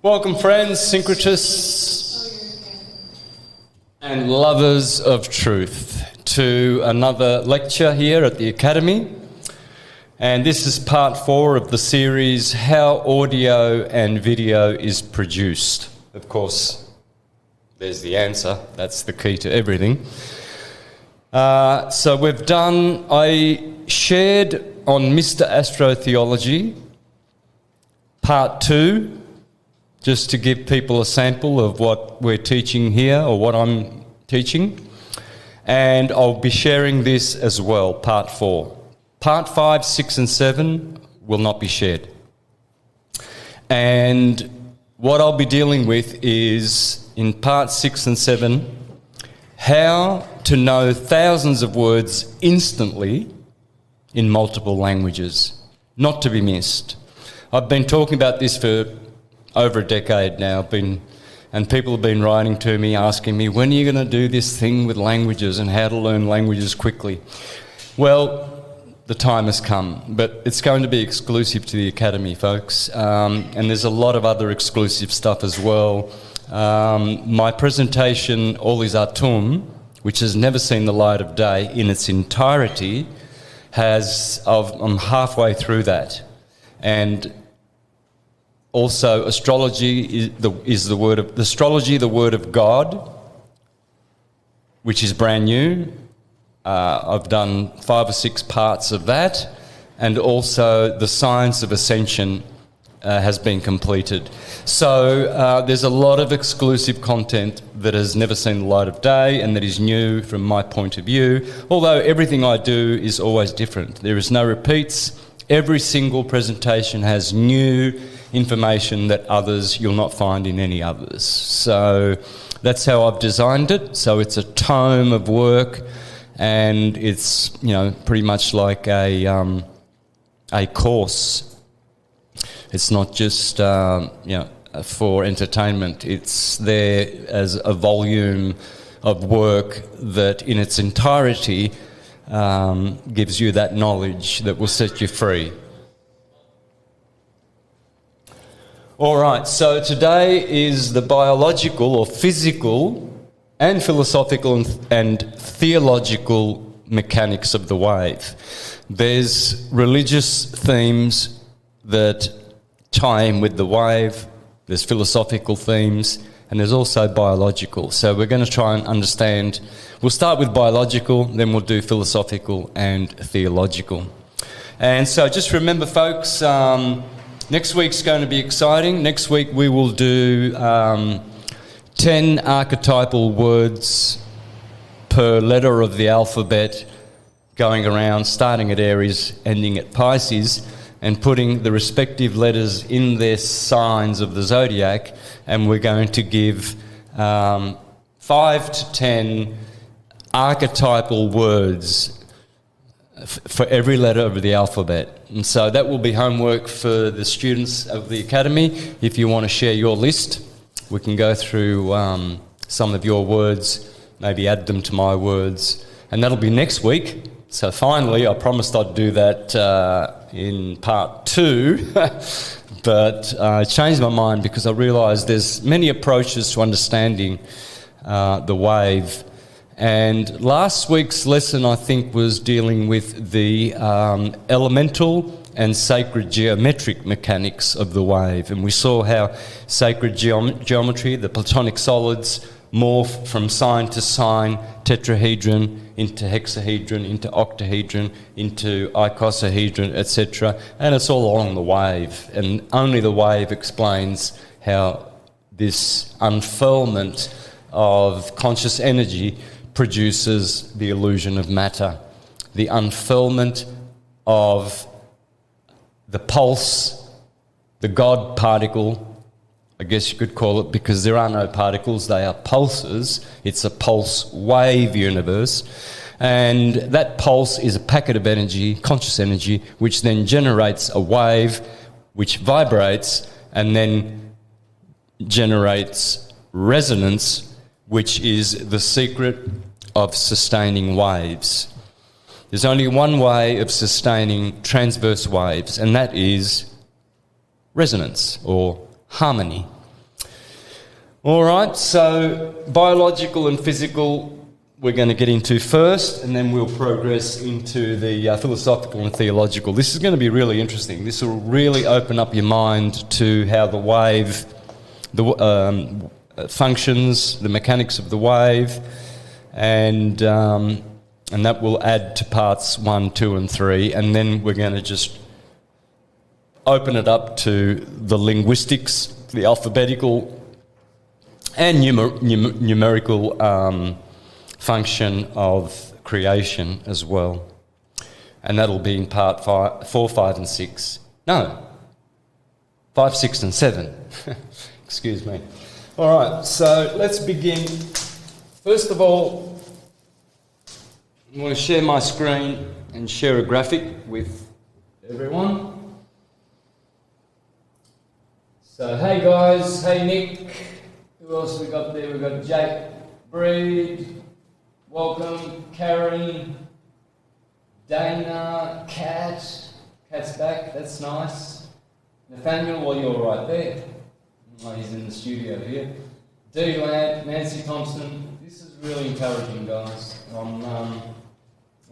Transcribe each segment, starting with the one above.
Welcome friends, syncretists and lovers of truth to another lecture here at the Academy. And this is part 4 of the series, How Audio and Video is Produced. Of course, there's the answer. That's the key to everything. I shared on Mr. Astrotheology, part 2, just to give people a sample of what we're teaching here, or what I'm teaching. And I'll be sharing this as well, part 4. Part 5, 6 and 7 will not be shared. And what I'll be dealing with is, in part 6 and 7, how to know thousands of words instantly in multiple languages, not to be missed. I've been talking about this for over a decade now, and people have been writing to me asking me, when are you going to do this thing with languages and how to learn languages quickly? Well, the time has come, but it's going to be exclusive to the Academy, folks, and there's a lot of other exclusive stuff as well. My presentation, All is Atum, which has never seen the light of day in its entirety, I'm halfway through that. And also, astrology is the word of astrology, the word of God, which is brand new. I've done 5 or 6 parts of that, and also the science of ascension has been completed. So there's a lot of exclusive content that has never seen the light of day and that is new from my point of view. Although everything I do is always different. There is no repeats. Every single presentation has new information that you'll not find in any others. So that's how I've designed it. So it's a tome of work, and it's pretty much like a course. It's not just for entertainment. It's there as a volume of work that in its entirety gives you that knowledge that will set you free. All right, so today is the biological or physical and philosophical and theological mechanics of the wave. There's religious themes that tie in with the wave, there's philosophical themes, and there's also biological. So we're going to try and understand. We'll start with biological, then we'll do philosophical and theological. And so just remember, folks, next week's going to be exciting. Next week we will do 10 archetypal words per letter of the alphabet, going around, starting at Aries, ending at Pisces, and putting the respective letters in their signs of the zodiac. And we're going to give 5 to 10 archetypal words for every letter of the alphabet. And so that will be homework for the students of the Academy. If you want to share your list, we can go through some of your words, maybe add them to my words, and that'll be next week. So finally, I promised I'd do that in part 2, but I changed my mind because I realised there's many approaches to understanding the wave. And last week's lesson, I think, was dealing with the elemental and sacred geometric mechanics of the wave. And we saw how sacred geometry, the Platonic solids, morph from sign to sign, tetrahedron into hexahedron, into octahedron, into icosahedron, etc. And it's all along the wave. And only the wave explains how this unfurlment of conscious energy produces the illusion of matter. The unfurlment of the pulse, the God particle, I guess you could call it, because there are no particles, they are pulses. It's a pulse wave universe. And that pulse is a packet of energy, conscious energy, which then generates a wave, which vibrates and then generates resonance, which is the secret of sustaining waves. There's only one way of sustaining transverse waves, and that is resonance or harmony. All right, so biological and physical we're going to get into first, and then we'll progress into the philosophical and theological. This is going to be really interesting. This will really open up your mind to how the wave functions, the mechanics of the wave, and that will add to parts 1, 2 and 3, and then we're going to just open it up to the linguistics, the alphabetical and numerical function of creation as well. And that'll be in part 4, 5 and 6. No, 5, 6 and 7. Excuse me. All right, so let's begin. First of all, I'm going to share my screen and share a graphic with everyone. So, hey guys, hey Nick. Who else we got there? We've got Jake Breed. Welcome, Karen, Dana, Kat. Kat's back, that's nice. Nathaniel, well, you're right there. Oh, he's in the studio here. D. Lant, Nancy Thompson. This is really encouraging, guys. I'm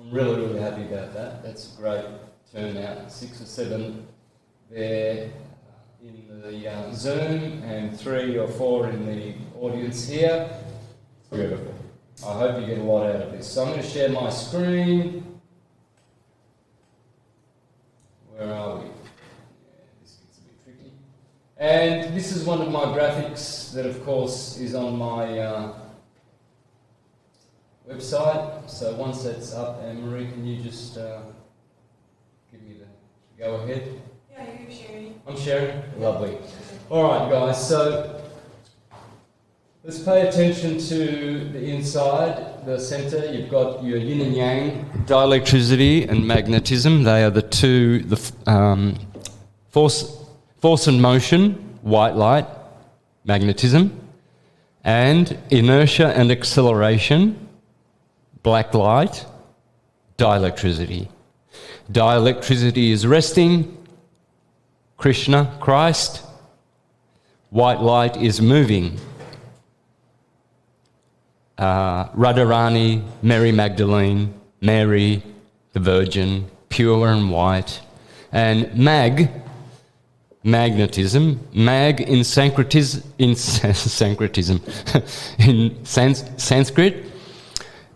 really, really happy about that. That's a great turnout. 6 or 7 there in the Zoom, and 3 or 4 in the audience here. It's beautiful. I hope you get a lot out of this. So I'm going to share my screen. Where are we? Yeah, this gets a bit tricky. And this is one of my graphics that, of course, is on my website. So once that's up, Anne-Marie, can you just give me the go ahead? Yeah, you're sharing. I'm sharing? Lovely. All right, guys, so let's pay attention to the inside, the centre. You've got your yin and yang, dielectricity and magnetism. They are the two, force and motion, white light, magnetism, and inertia and acceleration, black light, dielectricity. Dielectricity is resting, Krishna, Christ. White light is moving. Radharani, Mary Magdalene, Mary, the Virgin, pure and white. And magnetism, in Sanskrit,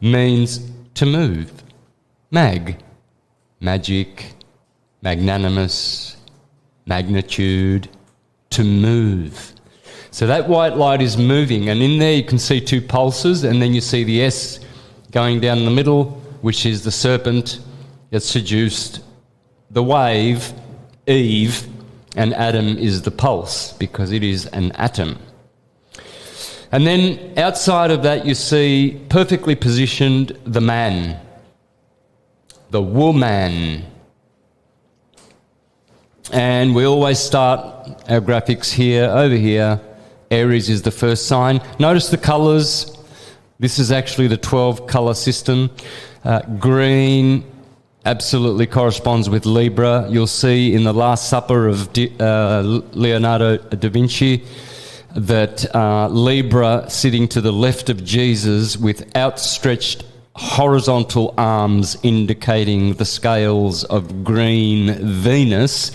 means to move. Magic, magnanimous, magnitude, to move. So that white light is moving, and in there you can see 2 pulses, and then you see the S going down the middle, which is the serpent that seduced the wave, Eve, and Adam is the pulse, because it is an atom. And then outside of that you see perfectly positioned the man, the woman. And we always start our graphics here, over here. Aries is the first sign. Notice the colours. This is actually the 12 colour system. Green absolutely corresponds with Libra. You'll see in the Last Supper of Leonardo da Vinci that Libra sitting to the left of Jesus with outstretched horizontal arms indicating the scales of green Venus.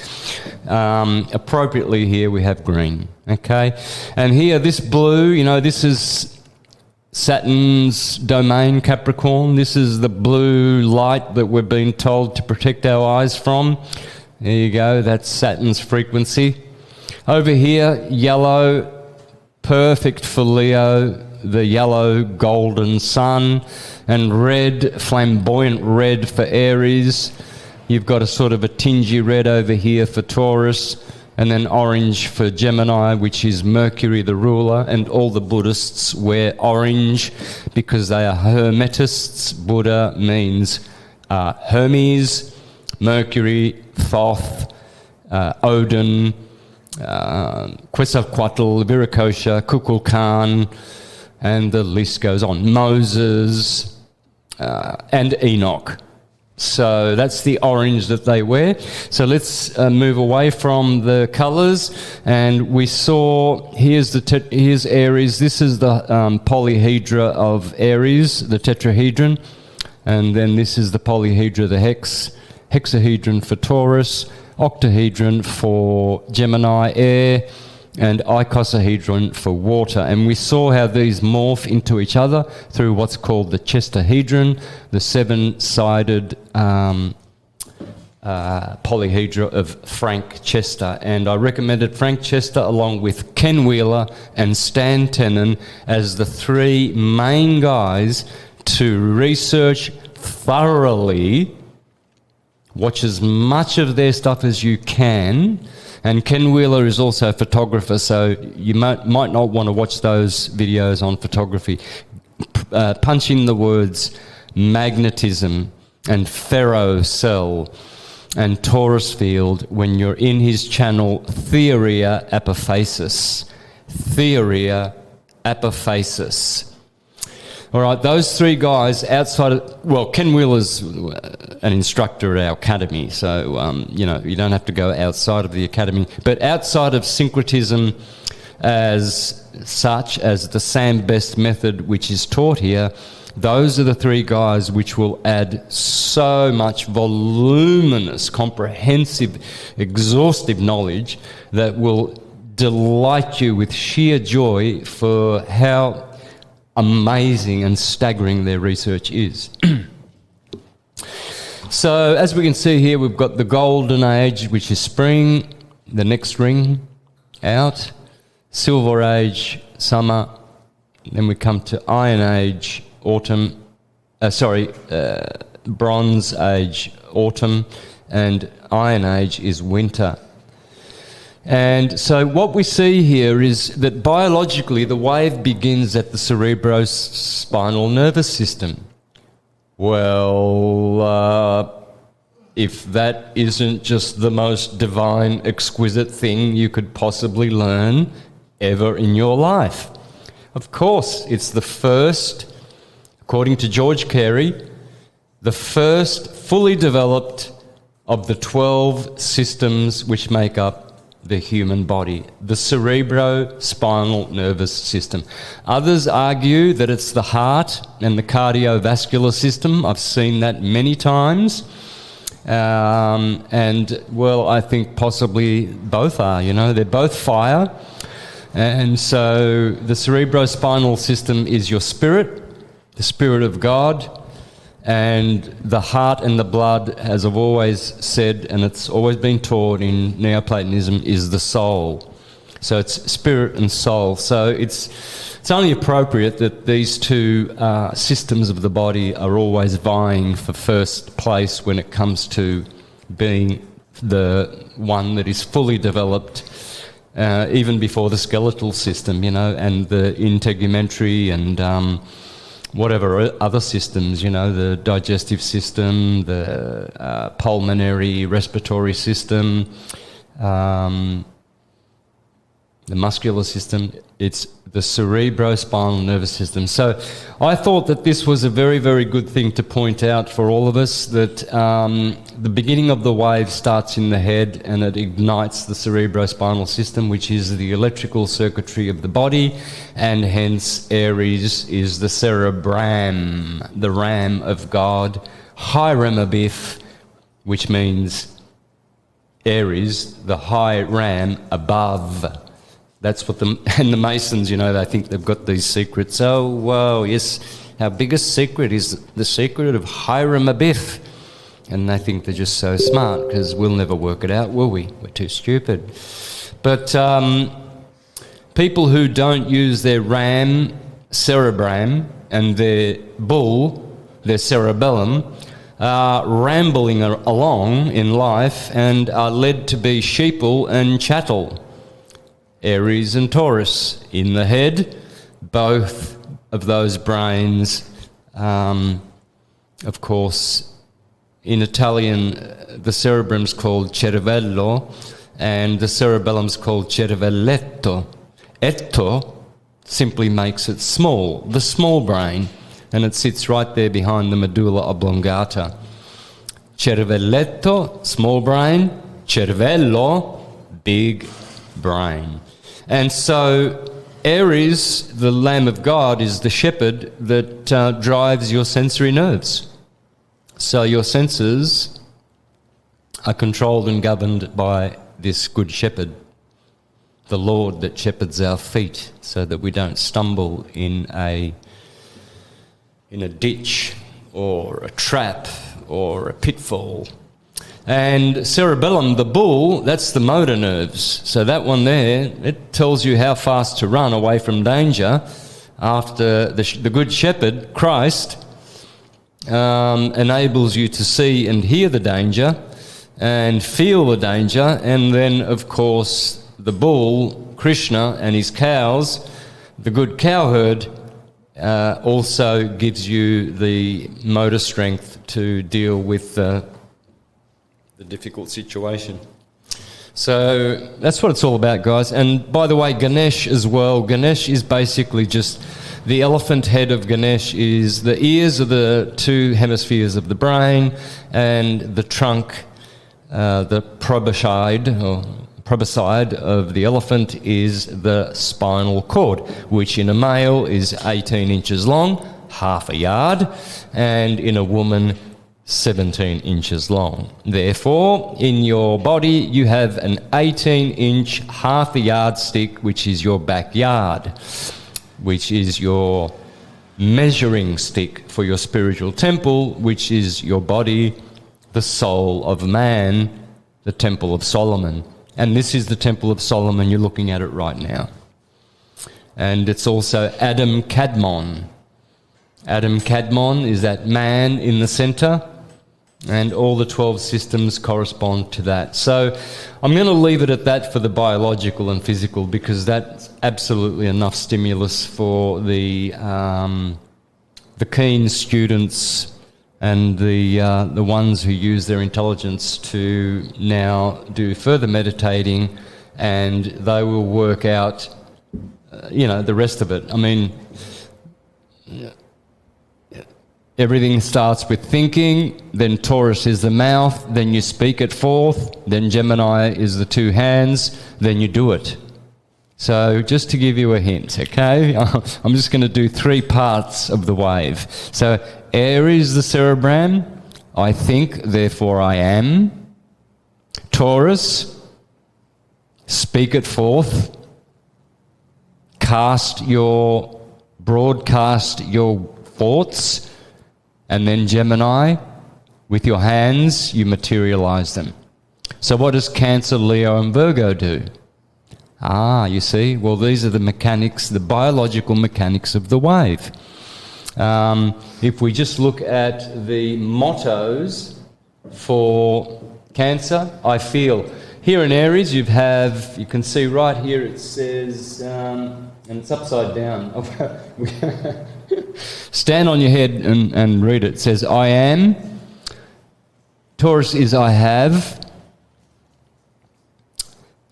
Appropriately here we have green, okay? And here this blue, you know, this is Saturn's domain, Capricorn. This is the blue light that we're being told to protect our eyes from. There you go, that's Saturn's frequency. Over here, yellow, perfect for Leo, the yellow golden sun, and red, flamboyant red for Aries. You've got a sort of a tingy red over here for Taurus, and then orange for Gemini, which is Mercury the ruler, and all the Buddhists wear orange because they are Hermetists. Buddha means Hermes, Mercury, Thoth, Odin, Quetzalcoatl, Viracocha, Kukulkan, and the list goes on. Moses and Enoch. So that's the orange that they wear. So let's move away from the colours, and we saw here's Aries. This is the polyhedra of Aries, the tetrahedron, and then this is the polyhedra, the hexahedron for Taurus, octahedron for Gemini, air, and icosahedron for water. And we saw how these morph into each other through what's called the chestahedron, the seven-sided polyhedra of Frank Chester. And I recommended Frank Chester along with Ken Wheeler and Stan Tenen as the three main guys to research thoroughly, watch as much of their stuff as you can. And Ken Wheeler is also a photographer, so you might not want to watch those videos on photography. Punch in the words magnetism and ferrocell and torus field when you're in his channel Theoria Apophasis. Theoria Apophasis. All right, those three guys outside of... Well, Ken Wheeler's an instructor at our academy, so, you don't have to go outside of the academy. But outside of syncretism as such, as the Sam Best method which is taught here, those are the three guys which will add so much voluminous, comprehensive, exhaustive knowledge that will delight you with sheer joy for how amazing and staggering their research is. So as we can see here, we've got the golden age, which is spring, the next ring out, silver age, summer, then we come to iron age, autumn, bronze age, autumn, and iron age is winter. And so what we see here is that biologically the wave begins at the cerebrospinal nervous system. Well, if that isn't just the most divine, exquisite thing you could possibly learn ever in your life. Of course, it's the first, according to George Carey, the first fully developed of the 12 systems which make up the human body, the cerebrospinal nervous system. Others argue that it's the heart and the cardiovascular system. I've seen that many times. And, well, I think possibly both are, they're both fire. And so the cerebrospinal system is your spirit, the spirit of God, and the heart and the blood, as I've always said, and it's always been taught in Neoplatonism, is the soul. So it's spirit and soul. So it's only appropriate that these two systems of the body are always vying for first place when it comes to being the one that is fully developed, even before the skeletal system, and the integumentary and whatever other systems, the digestive system, the pulmonary respiratory system, the muscular system, it's the cerebrospinal nervous system. So I thought that this was a very, very good thing to point out for all of us, that the beginning of the wave starts in the head and it ignites the cerebrospinal system, which is the electrical circuitry of the body, and hence Aries is the cerebram, the ram of God, Hiram Abith, which means Aries, the high ram above. That's what the Masons, they think they've got these secrets. Oh, wow, yes, our biggest secret is the secret of Hiram Abith. And they think they're just so smart because we'll never work it out, will we? We're too stupid. But people who don't use their ram, cerebram, and their bull, their cerebellum, are rambling along in life and are led to be sheeple and chattel. Aries and Taurus in the head, both of those brains, of course, in Italian the cerebrum's called cervello and the cerebellum's called cervelletto. Etto simply makes it small, the small brain, and it sits right there behind the medulla oblongata. cervelletto, small brain, cervello, big brain. And so Aries, the Lamb of God, is the shepherd that drives your sensory nerves. So your senses are controlled and governed by this good shepherd, the Lord that shepherds our feet so that we don't stumble in a ditch or a trap or a pitfall. And cerebellum, the bull, that's the motor nerves. So that one there, it tells you how fast to run away from danger. After the good shepherd, Christ, enables you to see and hear the danger and feel the danger. And then, of course, the bull, Krishna, and his cows, the good cowherd, also gives you the motor strength to deal with the difficult situation. So that's what it's all about, guys. And by the way, Ganesh as well. Ganesh is basically just the elephant head of Ganesh is the ears of the two hemispheres of the brain, and the trunk, the proboscide of the elephant is the spinal cord, which in a male is 18 inches long, half a yard, and in a woman 17 inches long. Therefore, in your body you have an 18-inch half a yard stick, which is your backyard, which is your measuring stick for your spiritual temple, which is your body, the soul of man, the Temple of Solomon. And this is the Temple of Solomon. You're looking at it right now. And it's also Adam Kadmon. Adam Kadmon is that man in the center, and all the 12 systems correspond to that. So I'm going to leave it at that for the biological and physical, because that's absolutely enough stimulus for the keen students and the ones who use their intelligence to now do further meditating, and they will work out, the rest of it. I mean, everything starts with thinking, then Taurus is the mouth, then you speak it forth, then Gemini is the two hands, then you do it. So just to give you a hint, okay? I'm just going to do 3 parts of the wave. So Aries, the cerebrum, I think, therefore I am. Taurus, speak it forth. Broadcast your thoughts. And then Gemini, with your hands, you materialize them. So what does Cancer, Leo, and Virgo do? You see, well, these are the mechanics, the biological mechanics of the wave. If we just look at the mottos for Cancer, I feel. Here in Aries, you can see right here it says, and it's upside down. Stand on your head and read it. It says, I am. Taurus is I have.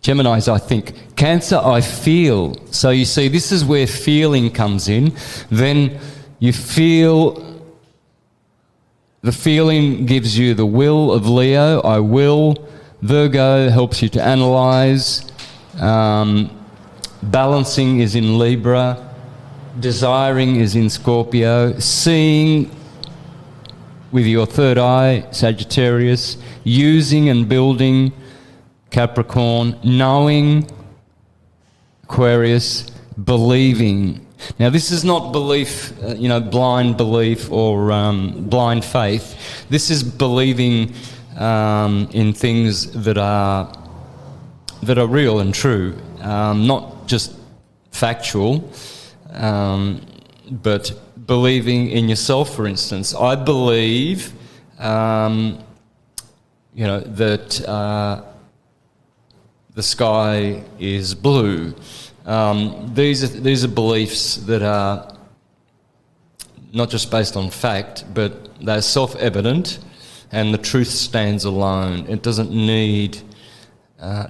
Gemini is I think. Cancer, I feel. So you see, this is where feeling comes in. Then you feel, the feeling gives you the will of Leo, I will. Virgo helps you to analyze. Balancing is in Libra. Desiring is in Scorpio. Seeing with your third eye, Sagittarius. Using and building, Capricorn. Knowing, Aquarius. Believing. Now this is not belief, blind belief or blind faith. This is believing in things that are real and true, not just factual. But believing in yourself, for instance. I believe, that the sky is blue. These are beliefs that are not just based on fact, but they're self-evident, and the truth stands alone. It doesn't need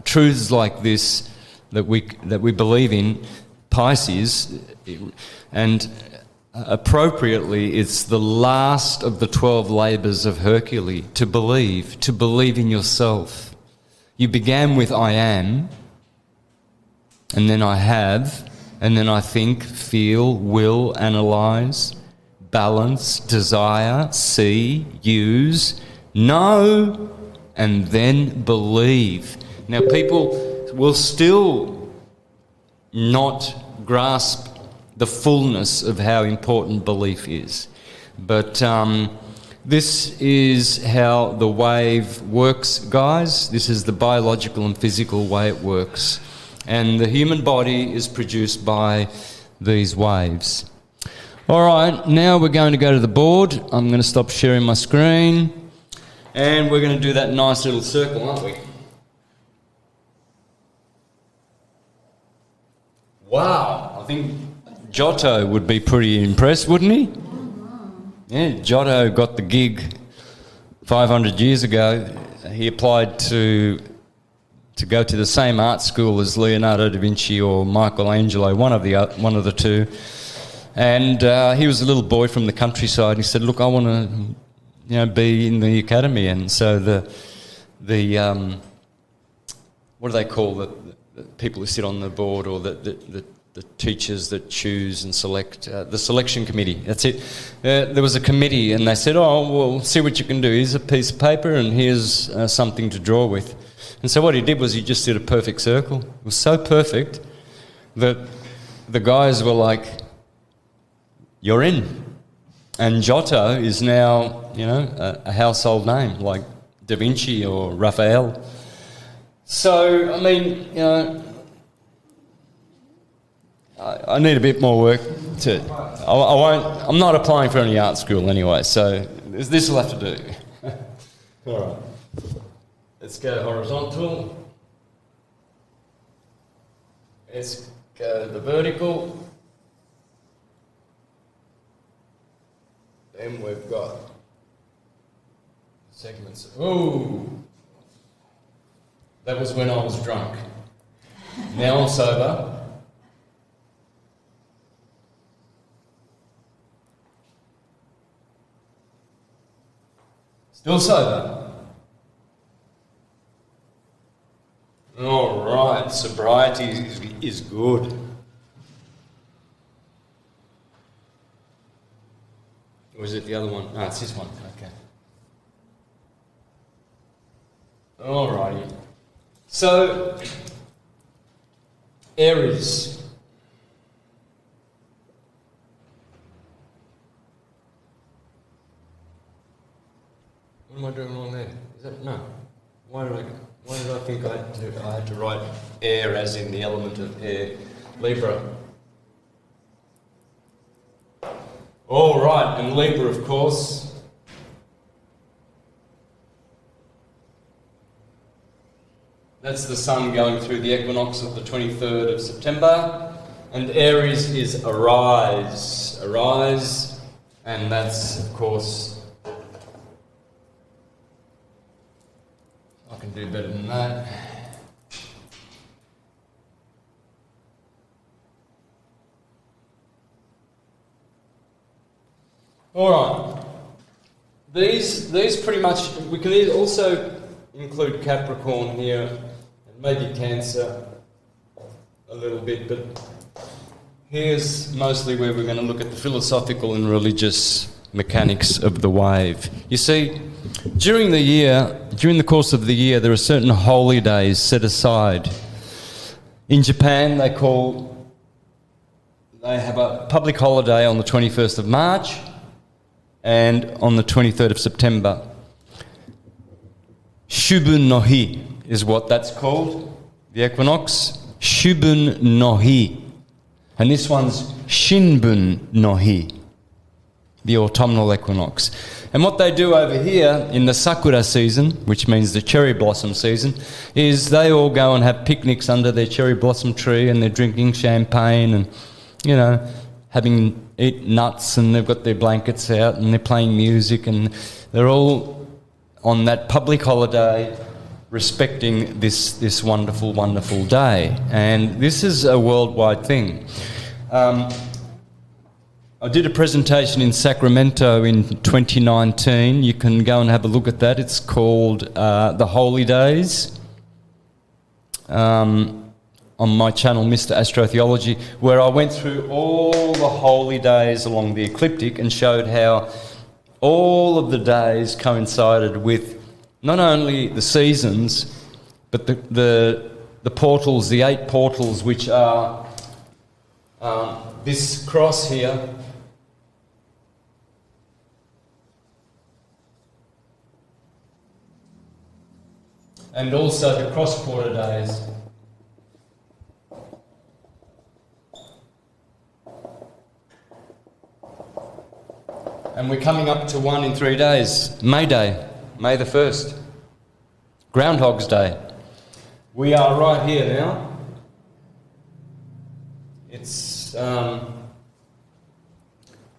truths like this that we believe in. Pisces, and appropriately, it's the last of the 12 labours of Hercules, to believe in yourself. You began with I am, and then I have, and then I think, feel, will, analyse, balance, desire, see, use, know, and then believe. Now, people will still not grasp the fullness of how important belief is. But this is how the wave works, guys. This is the biological and physical way it works. And the human body is produced by these waves. All right, now we're going to go to the board. I'm going to stop sharing my screen. And we're going to do that nice little circle, aren't we? Wow, I think Giotto would be pretty impressed, wouldn't he? Yeah, Giotto got the gig 500 years ago. He applied to go to the same art school as Leonardo da Vinci or Michelangelo, one of the two. And he was a little boy from the countryside. He said, "Look, I want to, be in the academy." And so the what do they call the people who sit on the board, or the teachers that choose and select, the selection committee, that's it. There was a committee and they said, "Oh, well, see what you can do. Here's a piece of paper and here's something to draw with." And so what he did was he just did a perfect circle. It was so perfect that the guys were like, "You're in." And Giotto is now, a household name like Da Vinci or Raphael. So, I mean, I need a bit more work to... I'm not applying for any art school anyway, so this will have to do. All right. Let's go horizontal. Let's go to the vertical. Then we've got segments. Oh! That was when I was drunk. Now I'm sober. Still sober. All right, sobriety is good. Or is it the other one? No, it's this one. Okay. All righty. So, Aries. What am I doing wrong there? Is that no? Why did I think I had to write air as in the element of air? Libra. All right, and Libra, of course. That's the sun going through the equinox of the 23rd of September. And Aries is arise. Arise. And that's, of course, I can do better than that. All right. These pretty much, we can also include Capricorn here, and maybe Cancer a little bit, but here's mostly where we're going to look at the philosophical and religious mechanics of the wave. You see, during the course of the year, there are certain holy days set aside. In Japan, they have a public holiday on the 21st of March and on the 23rd of September. Shubun no Hi is what that's called, the equinox. Shubun no Hi. And this one's Shinbun no Hi, the autumnal equinox. And what they do over here in the sakura season, which means the cherry blossom season, is they all go and have picnics under their cherry blossom tree, and they're drinking champagne and, eat nuts, and they've got their blankets out and they're playing music, and they're all on that public holiday respecting this wonderful, wonderful day. And this is a worldwide thing. I did a presentation in Sacramento in 2019. You can go and have a look at that. It's called The Holy Days on my channel, Mr. Theology, where I went through all the holy days along the ecliptic and showed how all of the days coincided with not only the seasons, but the portals, the 8 portals, which are this cross here, and also the cross-quarter days. And we're coming up to one in 3 days, May Day, May the 1st, Groundhog's Day. We are right here now. It's,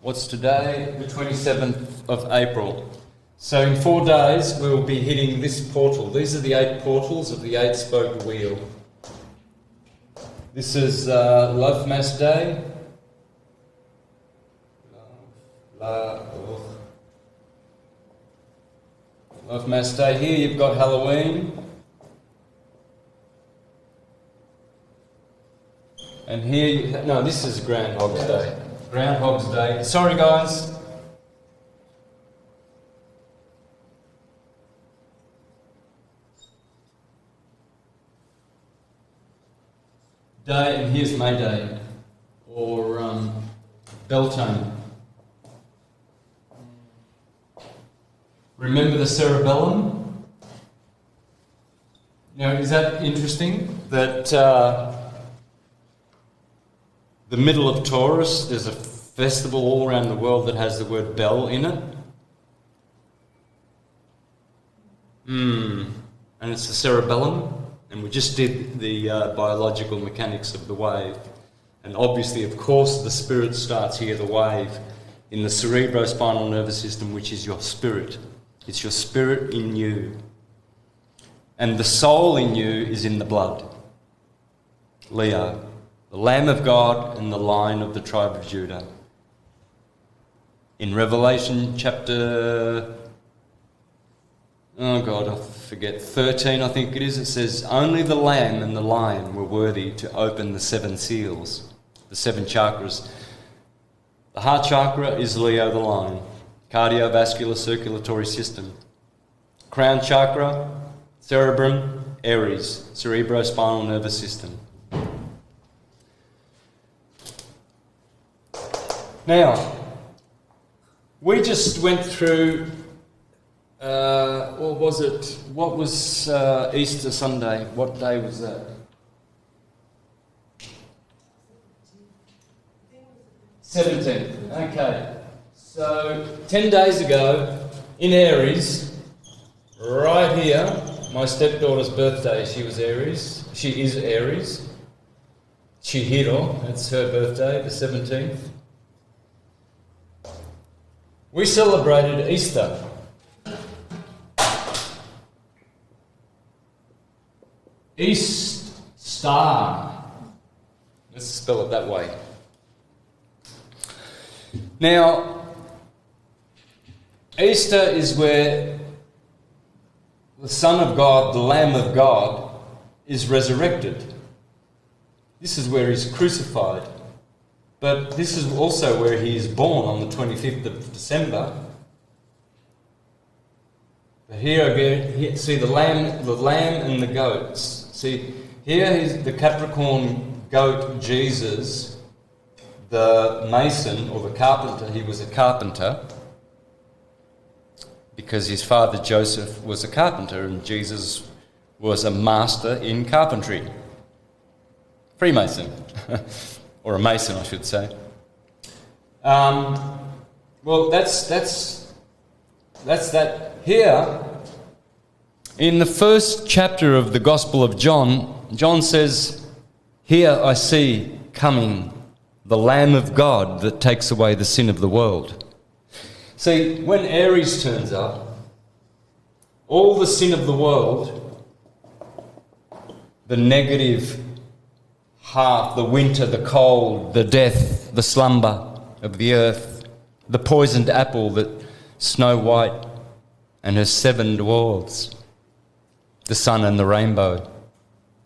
what's today? The 27th of April. So in 4 days, we will be hitting this portal. These are the 8 portals of the 8-spoked wheel. This is Love Mass Day. Love Mass Day. Here you've got Halloween. And here, no, this is Groundhog's Day. Groundhog's Day. Sorry, guys. Day, and here's May Day, or Beltane. Remember the cerebellum? Now, is that interesting? That the middle of Taurus, there's a festival all around the world that has the word bell in it. And it's the cerebellum. And we just did the biological mechanics of the wave. And obviously, of course, the spirit starts here, the wave, in the cerebrospinal nervous system, which is your spirit. It's your spirit in you. And the soul in you is in the blood. Leo, the Lamb of God and the Lion of the tribe of Judah. In Revelation chapter, oh God, I forget, 13 I think it is, it says, only the Lamb and the Lion were worthy to open the 7 seals, the 7 chakras. The heart chakra is Leo the Lion, cardiovascular circulatory system. Crown chakra, cerebrum, Aries, cerebrospinal nervous system. Now, we just went through, what was it? What was Easter Sunday? What day was that? 17th. Okay. So 10 days ago, in Aries, right here, my stepdaughter's birthday. She was Aries. She is Aries. Chihiro, that's her birthday, the 17th. We celebrated Easter. East Star. Let's spell it that way. Now, Easter is where the Son of God, the Lamb of God, is resurrected. This is where he's crucified. But this is also where he is born on the 25th of December. But here again, see the lamb and the goats. See, here is the Capricorn goat Jesus, the mason or the carpenter. He was a carpenter because his father Joseph was a carpenter and Jesus was a master in carpentry. Freemason. Or a mason, I should say. Well, that's that. Here, in the first chapter of the Gospel of John, John says, "Here I see coming the Lamb of God that takes away the sin of the world." See, when Aries turns up, all the sin of the world, the negative half, the winter, the cold, the death, the slumber, of the earth, the poisoned apple that Snow White and her 7 dwarfs, the sun and the rainbow.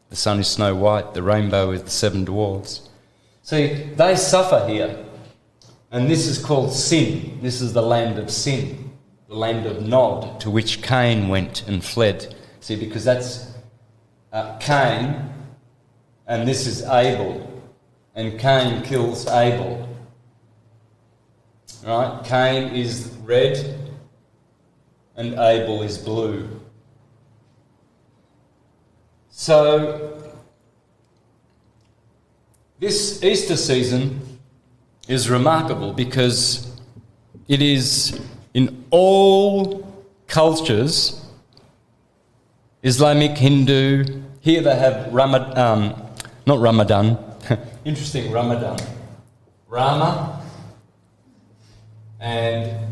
The sun is Snow White, the rainbow is the 7 dwarfs. See, they suffer here. And this is called sin. This is the land of sin, the land of Nod, to which Cain went and fled. See, because that's Cain, and this is Abel. And Cain kills Abel. Right? Cain is red and Abel is blue. So, this Easter season is remarkable because it is in all cultures, Islamic, Hindu, here they have not Ramadan, interesting, Ramadan, Rama and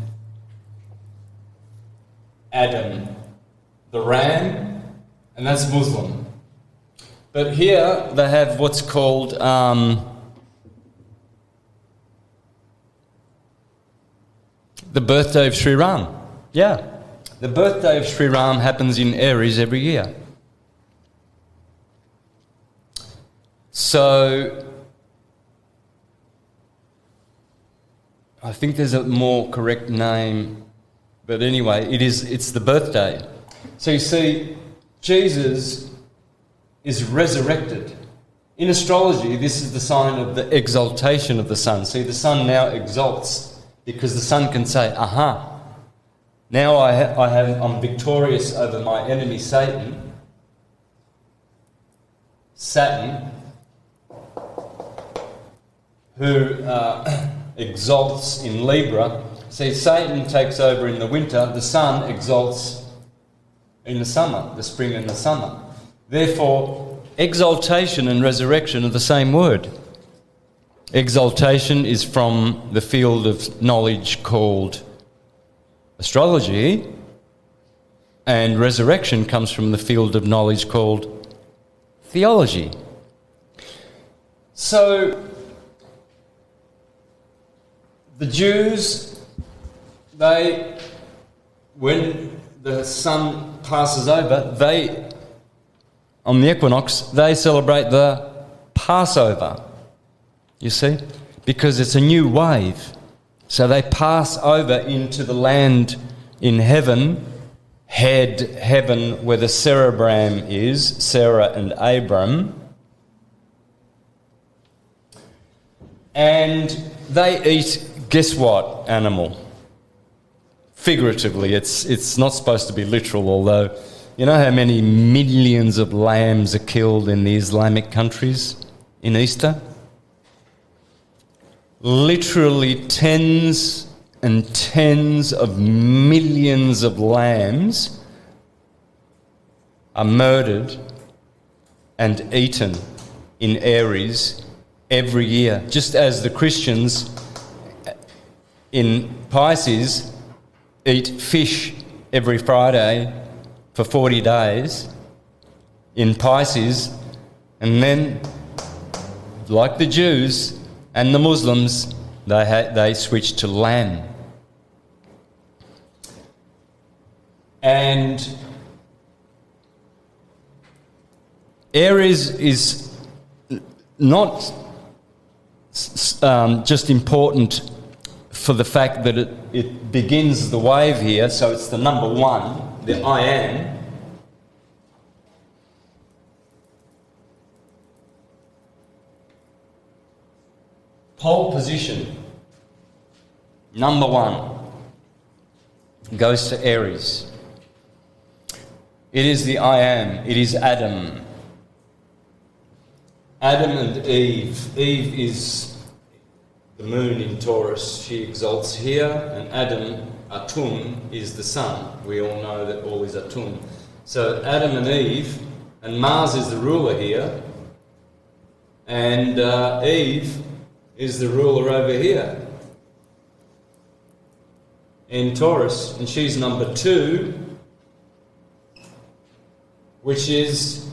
Adam, the ram, and that's Muslim. But here they have what's called the birthday of Sri Ram. Yeah, the birthday of Sri Ram happens in Aries every year. So I think there's a more correct name, but anyway, it's the birthday. So you see, Jesus is resurrected. In astrology, this is the sign of the exaltation of the sun. See, the sun now exalts because the sun can say, aha, now I'm victorious over my enemy Satan, who exalts in Libra. See, Satan takes over in the winter, the sun exalts in the summer, the spring and the summer. Therefore, exaltation and resurrection are the same word. Exaltation is from the field of knowledge called astrology, and resurrection comes from the field of knowledge called theology. So, the Jews, when the sun passes over, on the equinox, they celebrate the Passover, you see, because it's a new wave. So they pass over into the land in heaven, heaven where the cerebrum is, Sarah and Abram, and they eat, guess what, animal? Figuratively, it's not supposed to be literal, although you know how many millions of lambs are killed in the Islamic countries in Easter? Literally tens and tens of millions of lambs are murdered and eaten in Aries every year, just as the Christians in Pisces eat fish every Friday for 40 days in Pisces, and then, like the Jews and the Muslims, they switch to lamb. And Aries is not just important for the fact that it begins the wave here, so it's the number 1, the I am. Pole position, number 1, goes to Aries. It is the I am, it is Adam. Adam and Eve. Eve is the moon in Taurus, she exalts here, and Adam, Atum, is the sun. We all know that all is Atum. So Adam and Eve, and Mars is the ruler here, and Eve is the ruler over here in Taurus, and she's number 2, which is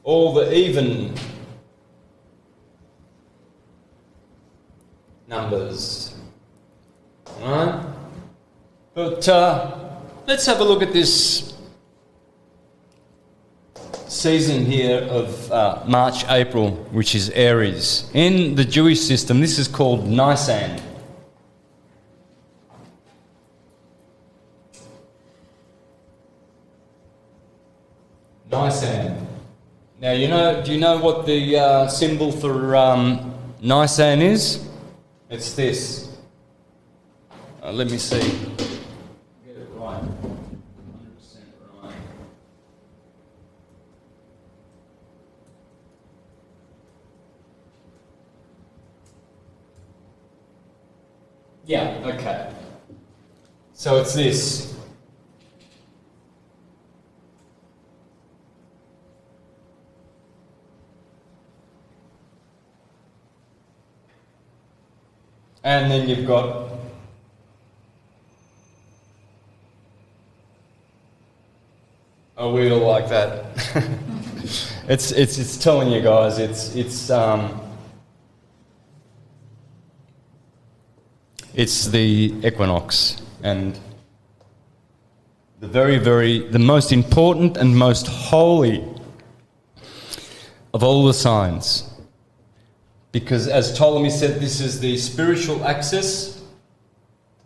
all the even numbers. Alright? But let's have a look at this season here of March, April, which is Aries. In the Jewish system, this is called Nisan. Nisan. Now, do you know what the symbol for Nisan is? It's this. Let me see. Get it right. 100% right. Yeah, okay. So it's this. And then you've got a wheel like that. It's telling you guys it's the equinox, and the most important and most holy of all the signs. Because as Ptolemy said, this is the spiritual axis,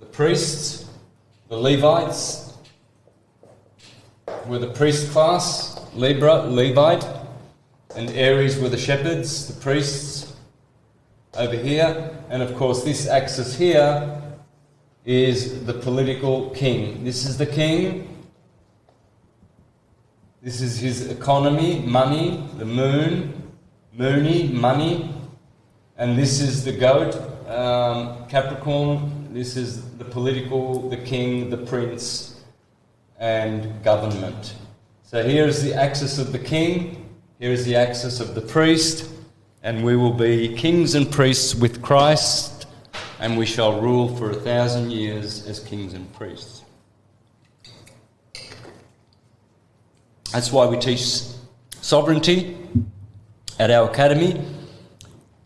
the priests, the Levites, were the priest class, Levite, and Aries were the shepherds, the priests over here. And of course this axis here is the political king. This is the king. This is his economy, money, the moon, money. And this is the goat, Capricorn. This is the political, the king, the prince, and government. So here is the axis of the king, here is the axis of the priest, and we will be kings and priests with Christ, and we shall rule for 1,000 years as kings and priests. That's why we teach sovereignty at our academy.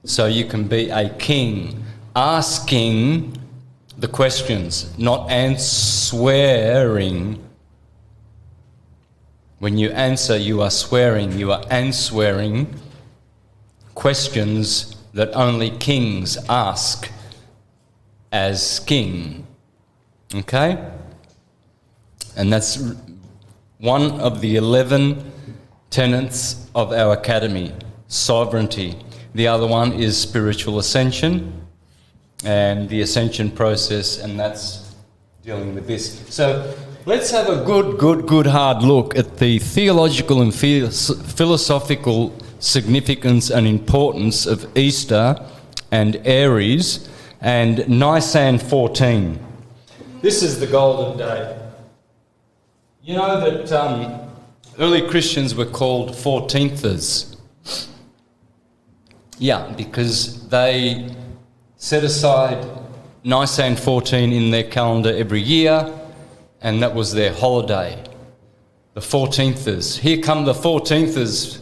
So you can be a king, asking the questions, not answering. When you answer, you are swearing. You are answering questions that only kings ask as king. Okay? And that's one of the 11 tenets of our academy, sovereignty. The other one is spiritual ascension and the ascension process, and that's dealing with this. So let's have a good hard look at the theological and philosophical significance and importance of Easter and Aries and Nisan 14. This is the golden day. You know that early Christians were called 14thers. Yeah, because they set aside Nisan 14 in their calendar every year, and that was their holiday. The 14thers. Here come the 14thers.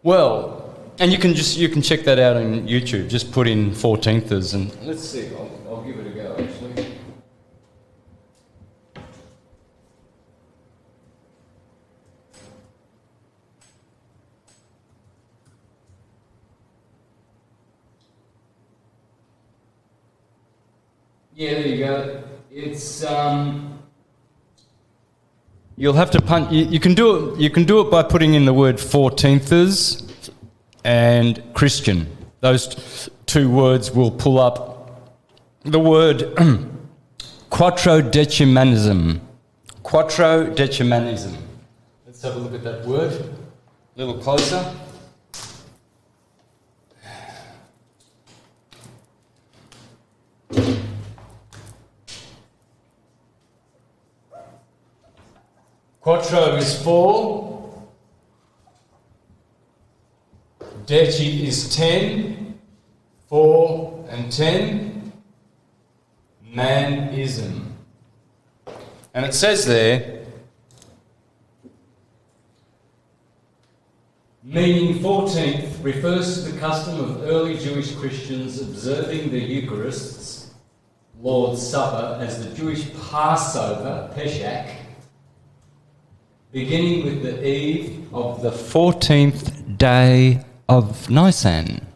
Well, and you can check that out on YouTube. Just put in 14thers and let's see. I'll give it a go actually. Yeah, there you go. It's you'll have to punch. You can do it. You can do it by putting in the word 14thers and Christian. Those two words will pull up the word quattrodecimanism. Quattrodecimanism. Let's have a look at that word a little closer. Quattro is 4, deci is 10, 4 and 10, manism. And it says there, Meaning 14th refers to the custom of early Jewish Christians observing the Eucharist's Lord's Supper as the Jewish Passover, Pesach, beginning with the eve of the 14th day of Nisan.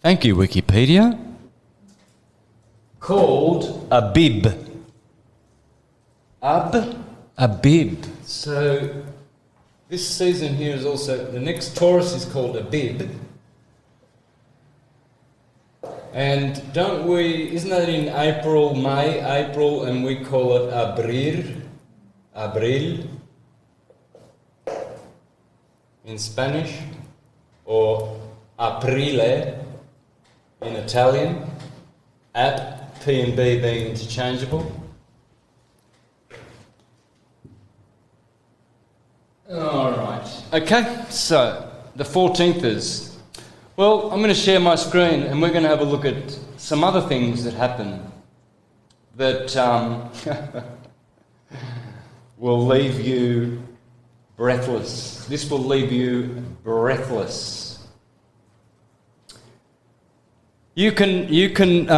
Thank you, Wikipedia. Called Abib. Abib. So this season here is also, the next Taurus is called Abib. And isn't that in April, and we call it Abril in Spanish, or Aprile in Italian, P and B being interchangeable. All right. Okay, so the 14th is, well, I'm going to share my screen and we're going to have a look at some other things that happen that will leave you breathless. This will leave you breathless. You can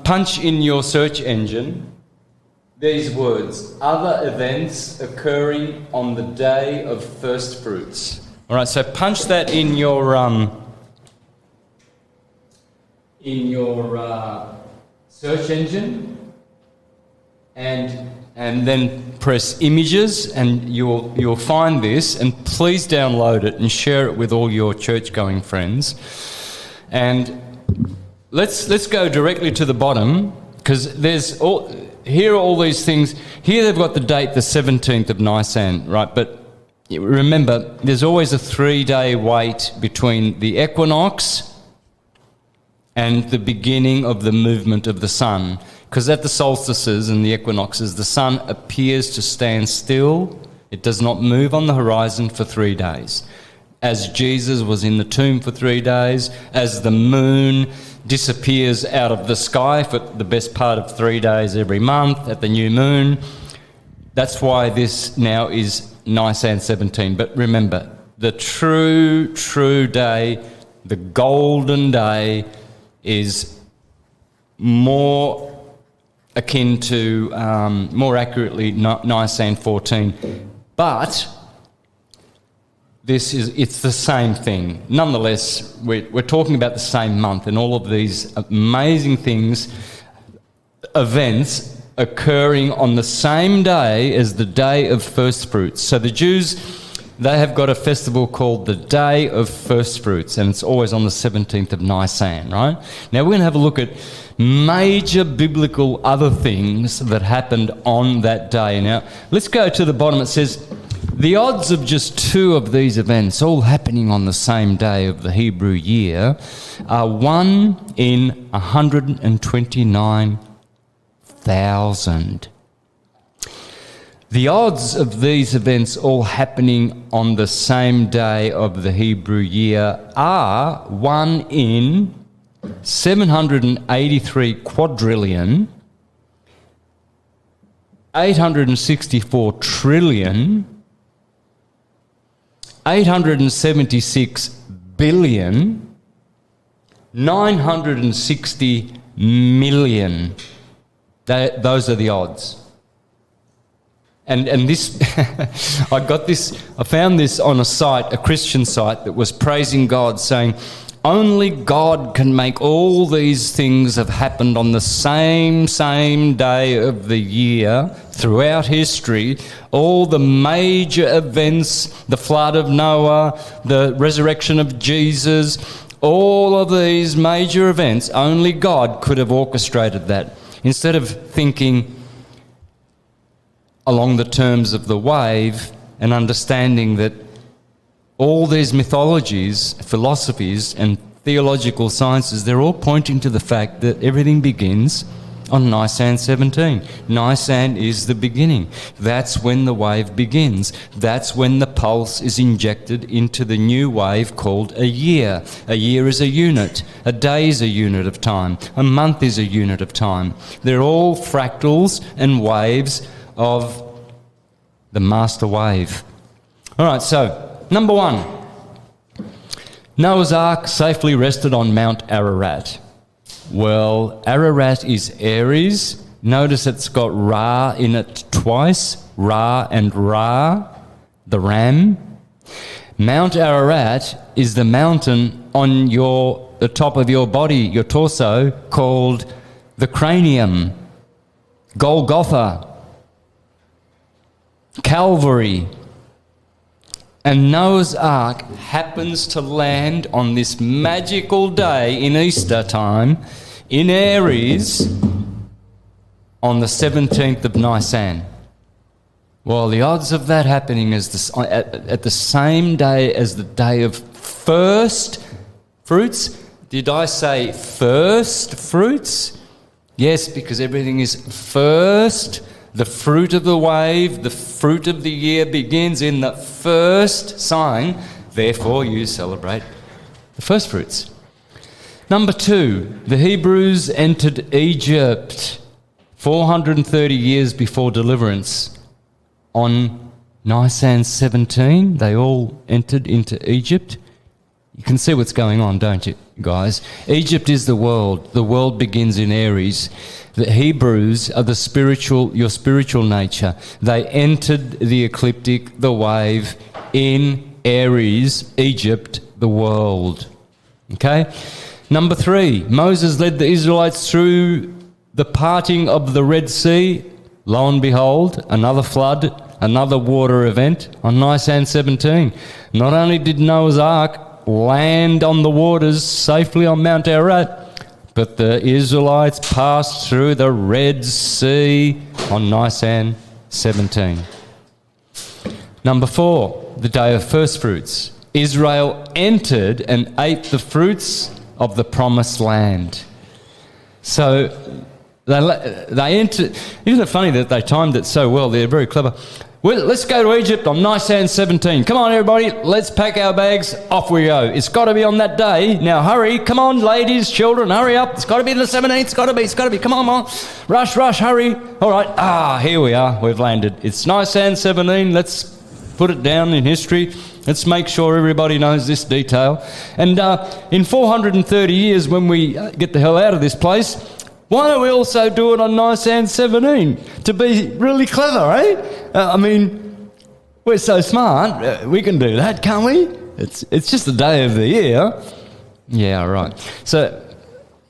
punch in your search engine these words: other events occurring on the day of first fruits. All right, so punch that in your search engine, and then press images, and you'll find this. And please download it and share it with all your church-going friends. And let's go directly to the bottom, because here are all these things. Here they've got the date, the 17th of Nisan, right? But remember, there's always a 3-day wait between the equinox and the beginning of the movement of the sun. Because at the solstices and the equinoxes, the sun appears to stand still. It does not move on the horizon for 3 days. As Jesus was in the tomb for 3 days, as the moon disappears out of the sky for the best part of 3 days every month at the new moon. That's why this now is Nisan 17. But remember, the true day, the golden day, is more akin to, more accurately, Nisan 14. But it's the same thing. Nonetheless, we're talking about the same month, and all of these amazing things, events occurring on the same day as the day of first fruits. So the Jews, they have got a festival called the Day of First Fruits, and it's always on the 17th of Nisan, right? Now we're going to have a look at major biblical other things that happened on that day. Now let's go to the bottom. It says, the odds of just 2 of these events all happening on the same day of the Hebrew year are 1 in 129,000. The odds of these events all happening on the same day of the Hebrew year are 1 in 783 quadrillion, 864 trillion, 876 billion, 960 million. Those are the odds. And this, I found this on a site, a Christian site, that was praising God, saying, only God can make all these things have happened on the same day of the year throughout history. All the major events, the flood of Noah, the resurrection of Jesus, all of these major events, only God could have orchestrated that. Instead of thinking along the terms of the wave and understanding that all these mythologies, philosophies, and theological sciences, they're all pointing to the fact that everything begins on Nisan 17. Nisan is the beginning. That's when the wave begins. That's when the pulse is injected into the new wave called a year. A year is a unit. A day is a unit of time. A month is a unit of time. They're all fractals and waves of the master wave. All right, so number 1. Noah's Ark safely rested on Mount Ararat. Well, Ararat is Aries. Notice it's got Ra in it twice. Ra and Ra, the ram. Mount Ararat is the mountain on the top of your body, your torso, called the cranium, Golgotha, Calvary. And Noah's Ark happens to land on this magical day in Easter time in Aries on the 17th of Nisan. Well, the odds of that happening is at the same day as the day of first fruits. Did I say first fruits? Yes, because everything is first. The fruit of the wave, the fruit of the year begins in the first sign. Therefore, you celebrate the first fruits. Number 2, the Hebrews entered Egypt 430 years before deliverance. On Nisan 17, they all entered into Egypt. You can see what's going on, don't you, guys? Egypt is the world. The world begins in Aries. The Hebrews are your spiritual nature. They entered the ecliptic, the wave, in Aries, Egypt, the world. Okay? Number 3, Moses led the Israelites through the parting of the Red Sea. Lo and behold, another flood, another water event on Nisan 17. Not only did Noah's Ark land on the waters safely on Mount Ararat, but the Israelites passed through the Red Sea on Nisan 17. Number 4, the day of first fruits. Israel entered and ate the fruits of the promised land. So they entered. Isn't it funny that they timed it so well? They're very clever. Well, let's go to Egypt on Nisan 17. Come on, everybody. Let's pack our bags. Off we go. It's got to be on that day. Now, hurry. Come on, ladies, children, hurry up. It's got to be the 17th. It's got to be. Come on. Rush, hurry. All right. Here we are. We've landed. It's Nisan 17. Let's put it down in history. Let's make sure everybody knows this detail. And in 430 years, when we get the hell out of this place, why don't we also do it on Nisan 17 to be really clever, eh? We're so smart. We can do that, can't we? It's just the day of the year. Yeah, right. So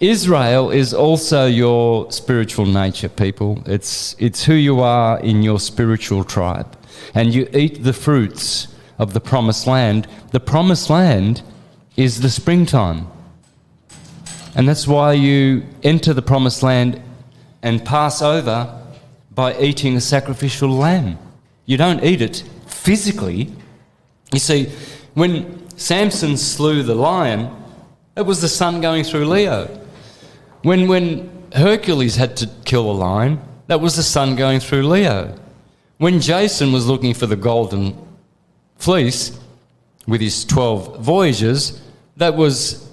Israel is also your spiritual nature, people. It's who you are in your spiritual tribe. And you eat the fruits of the promised land. The promised land is the springtime. And that's why you enter the promised land and pass over by eating a sacrificial lamb. You don't eat it physically. You see, when Samson slew the lion, it was the sun going through Leo. When Hercules had to kill a lion, that was the sun going through Leo. When Jason was looking for the golden fleece with his 12 voyages, that was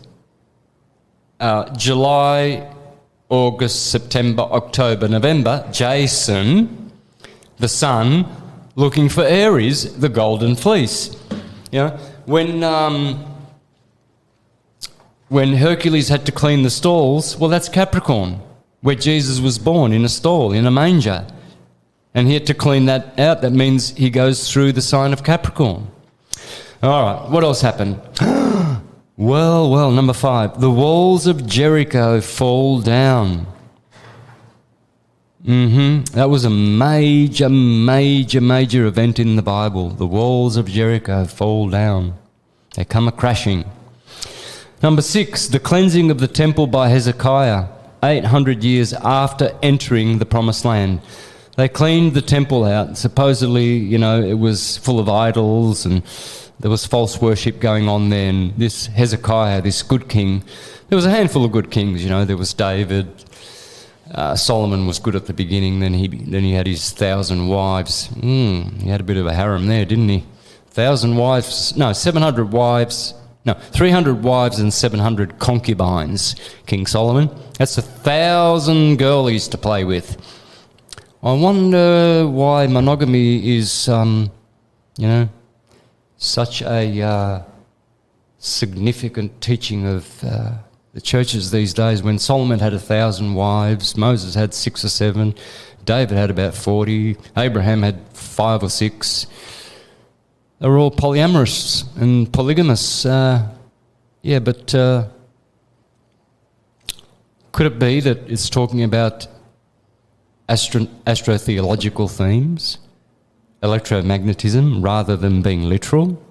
July, August, September, October, November, Jason, the sun, looking for Aries, the golden fleece. You know, when Hercules had to clean the stalls, well, that's Capricorn, where Jesus was born, in a stall, in a manger. And he had to clean that out. That means he goes through the sign of Capricorn. All right, what else happened? Well, number 5. The walls of Jericho fall down. That was a major event in the Bible. The walls of Jericho fall down. They come a-crashing. Number 6, the cleansing of the temple by Hezekiah, 800 years after entering the promised land. They cleaned the temple out. Supposedly, it was full of idols and there was false worship going on there. And this Hezekiah, this good king, there was a handful of good kings. There was David. Solomon was good at the beginning. Then he had his 1,000 wives. He had a bit of a harem there, didn't he? 1,000 wives. No, 700 wives. No, 300 wives and 700 concubines. King Solomon. That's 1,000 girlies to play with. I wonder why monogamy is, such a significant teaching of the churches these days. When Solomon had 1,000 wives, Moses had 6 or 7, David had about 40, Abraham had 5 or 6. They were all polyamorous and polygamous. But could it be that it's talking about astrotheological themes, electromagnetism, rather than being literal?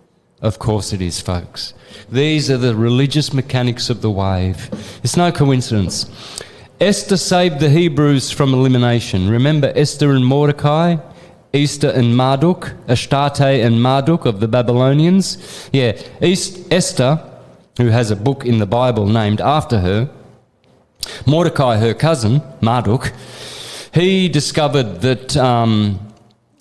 Of course it is, folks. These are the religious mechanics of the wave. It's no coincidence. Esther saved the Hebrews from elimination. Remember Esther and Mordecai? Esther and Marduk? Astarte and Marduk of the Babylonians? Yeah, Esther, who has a book in the Bible named after her, Mordecai, her cousin, Marduk, he discovered that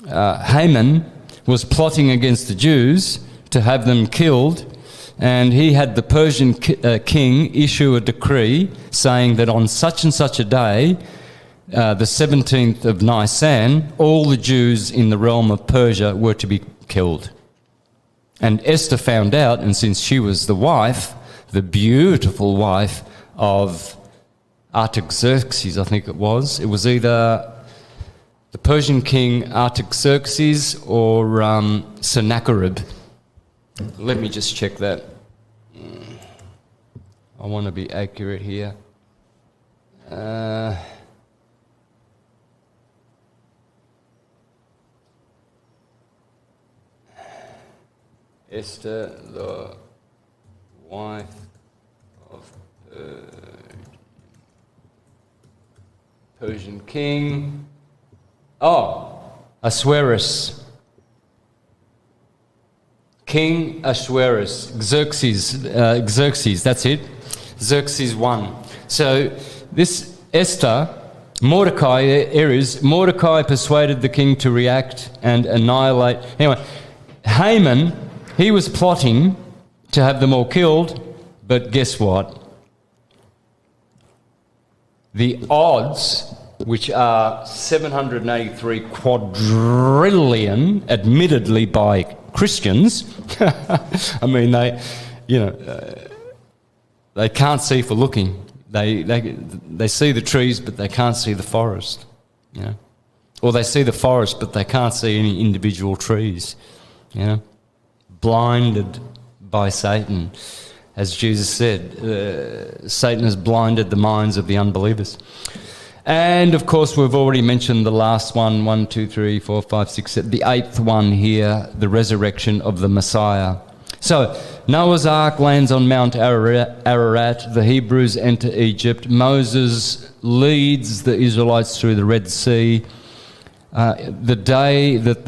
Haman was plotting against the Jews to have them killed, and he had the Persian king issue a decree saying that on such and such a day, the 17th of Nisan, all the Jews in the realm of Persia were to be killed. And Esther found out, and since she was the wife, the beautiful wife of Artaxerxes, I think it was either the Persian king Artaxerxes or Sennacherib. Let me just check that. I want to be accurate here. Esther, the wife of Persian king. Ahasuerus. King Ahasuerus, Xerxes, that's it. Xerxes 1. So this Esther, Mordecai persuaded the king to react and annihilate. Anyway, Haman, he was plotting to have them all killed, but guess what? The odds, which are 783 quadrillion, admittedly by Christians, I mean, they can't see for looking. They see the trees, but they can't see the forest. Or they see the forest, but they can't see any individual trees. Blinded by Satan, as Jesus said, Satan has blinded the minds of the unbelievers. And of course, we've already mentioned the last one, 1, 2, 3, 4, 5, 6, 7, the 8th one here, the resurrection of the Messiah. So, Noah's Ark lands on Mount Ararat, the Hebrews enter Egypt, Moses leads the Israelites through the Red Sea. The day that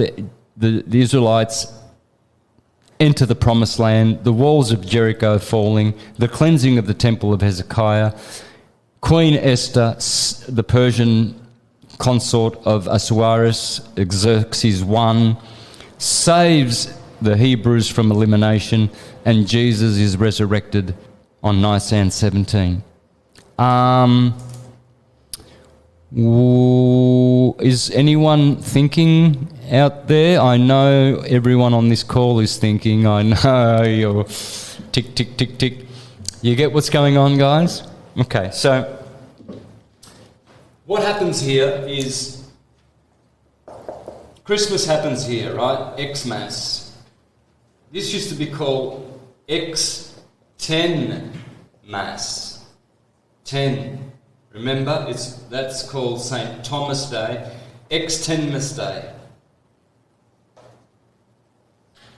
the Israelites enter the Promised Land, the walls of Jericho falling, the cleansing of the temple of Hezekiah, Queen Esther, the Persian consort of Ahasuerus, Xerxes 1, saves the Hebrews from elimination, and Jesus is resurrected on Nisan 17. Is anyone thinking out there? I know everyone on this call is thinking. I know you're tick, tick, tick, tick. You get what's going on, guys? Okay, so what happens here is Christmas happens here, right? Xmas. This used to be called X10 Mass. 10. Remember, that's called St. Thomas Day, X10 Day.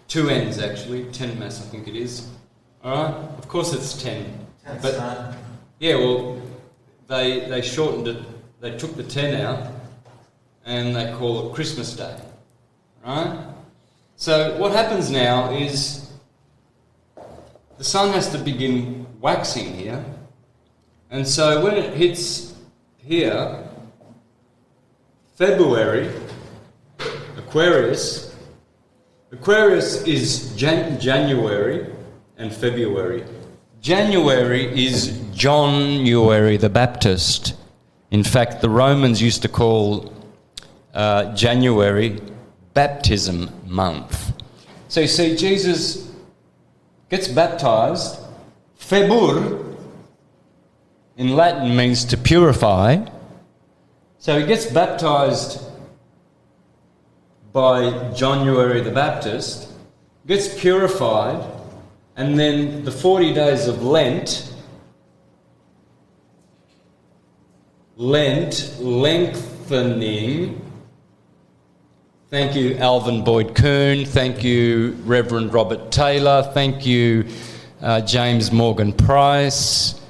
2 N's actually, 10 Mass I think it is. Alright? Of course it's 10. But yeah, well, they shortened it, they took the 10 out and they call it Christmas Day. Right? So what happens now is the sun has to begin waxing here. And so when it hits here, February, Aquarius is January and February. January is Johnuary the Baptist. In fact, the Romans used to call January baptism month. So you see, Jesus gets baptized. Febur in Latin means to purify. So he gets baptized by January the Baptist, gets purified, and then the 40 days of Lent, lengthening. Thank you, Alvin Boyd Kuhn. Thank you, Reverend Robert Taylor. Thank you, James Morgan Price,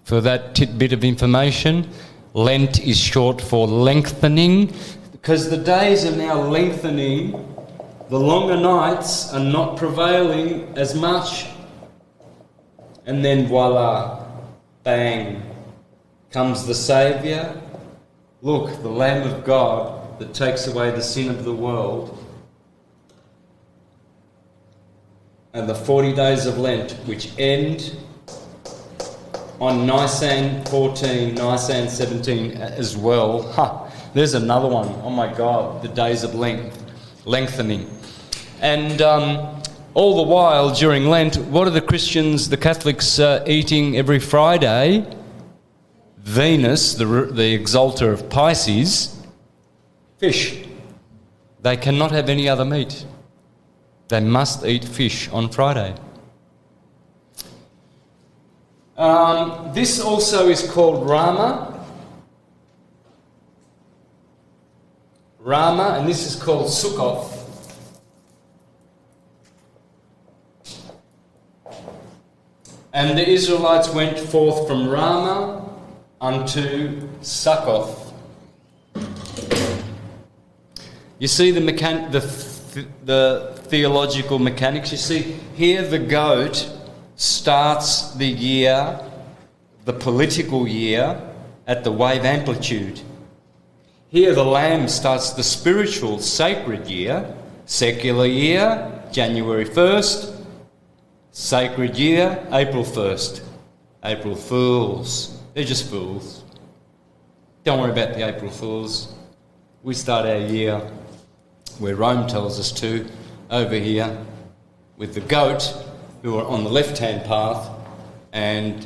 for that tidbit of information. Lent is short for lengthening, because the days are now lengthening. The longer nights are not prevailing as much. And then voila, bang, comes the Saviour. Look, the Lamb of God that takes away the sin of the world. And the 40 days of Lent, which end on Nisan 14, Nisan 17 as well. There's another one. Oh my God, the days of lengthening. And all the while during Lent, what are the Christians, the Catholics eating every Friday? Venus, the exalter of Pisces, fish. They cannot have any other meat. They must eat fish on Friday. This also is called Rama. And this is called Sukkoth. And the Israelites went forth from Rama unto Sukkoth. You see the theological mechanics. You see here the goat starts the year, the political year, at the wave amplitude. Here the lamb starts the spiritual, sacred year, secular year, January 1st, sacred year, April 1st. April Fools. They're just fools. Don't worry about the April Fools. We start our year where Rome tells us to, over here, with the goat, who are on the left-hand path and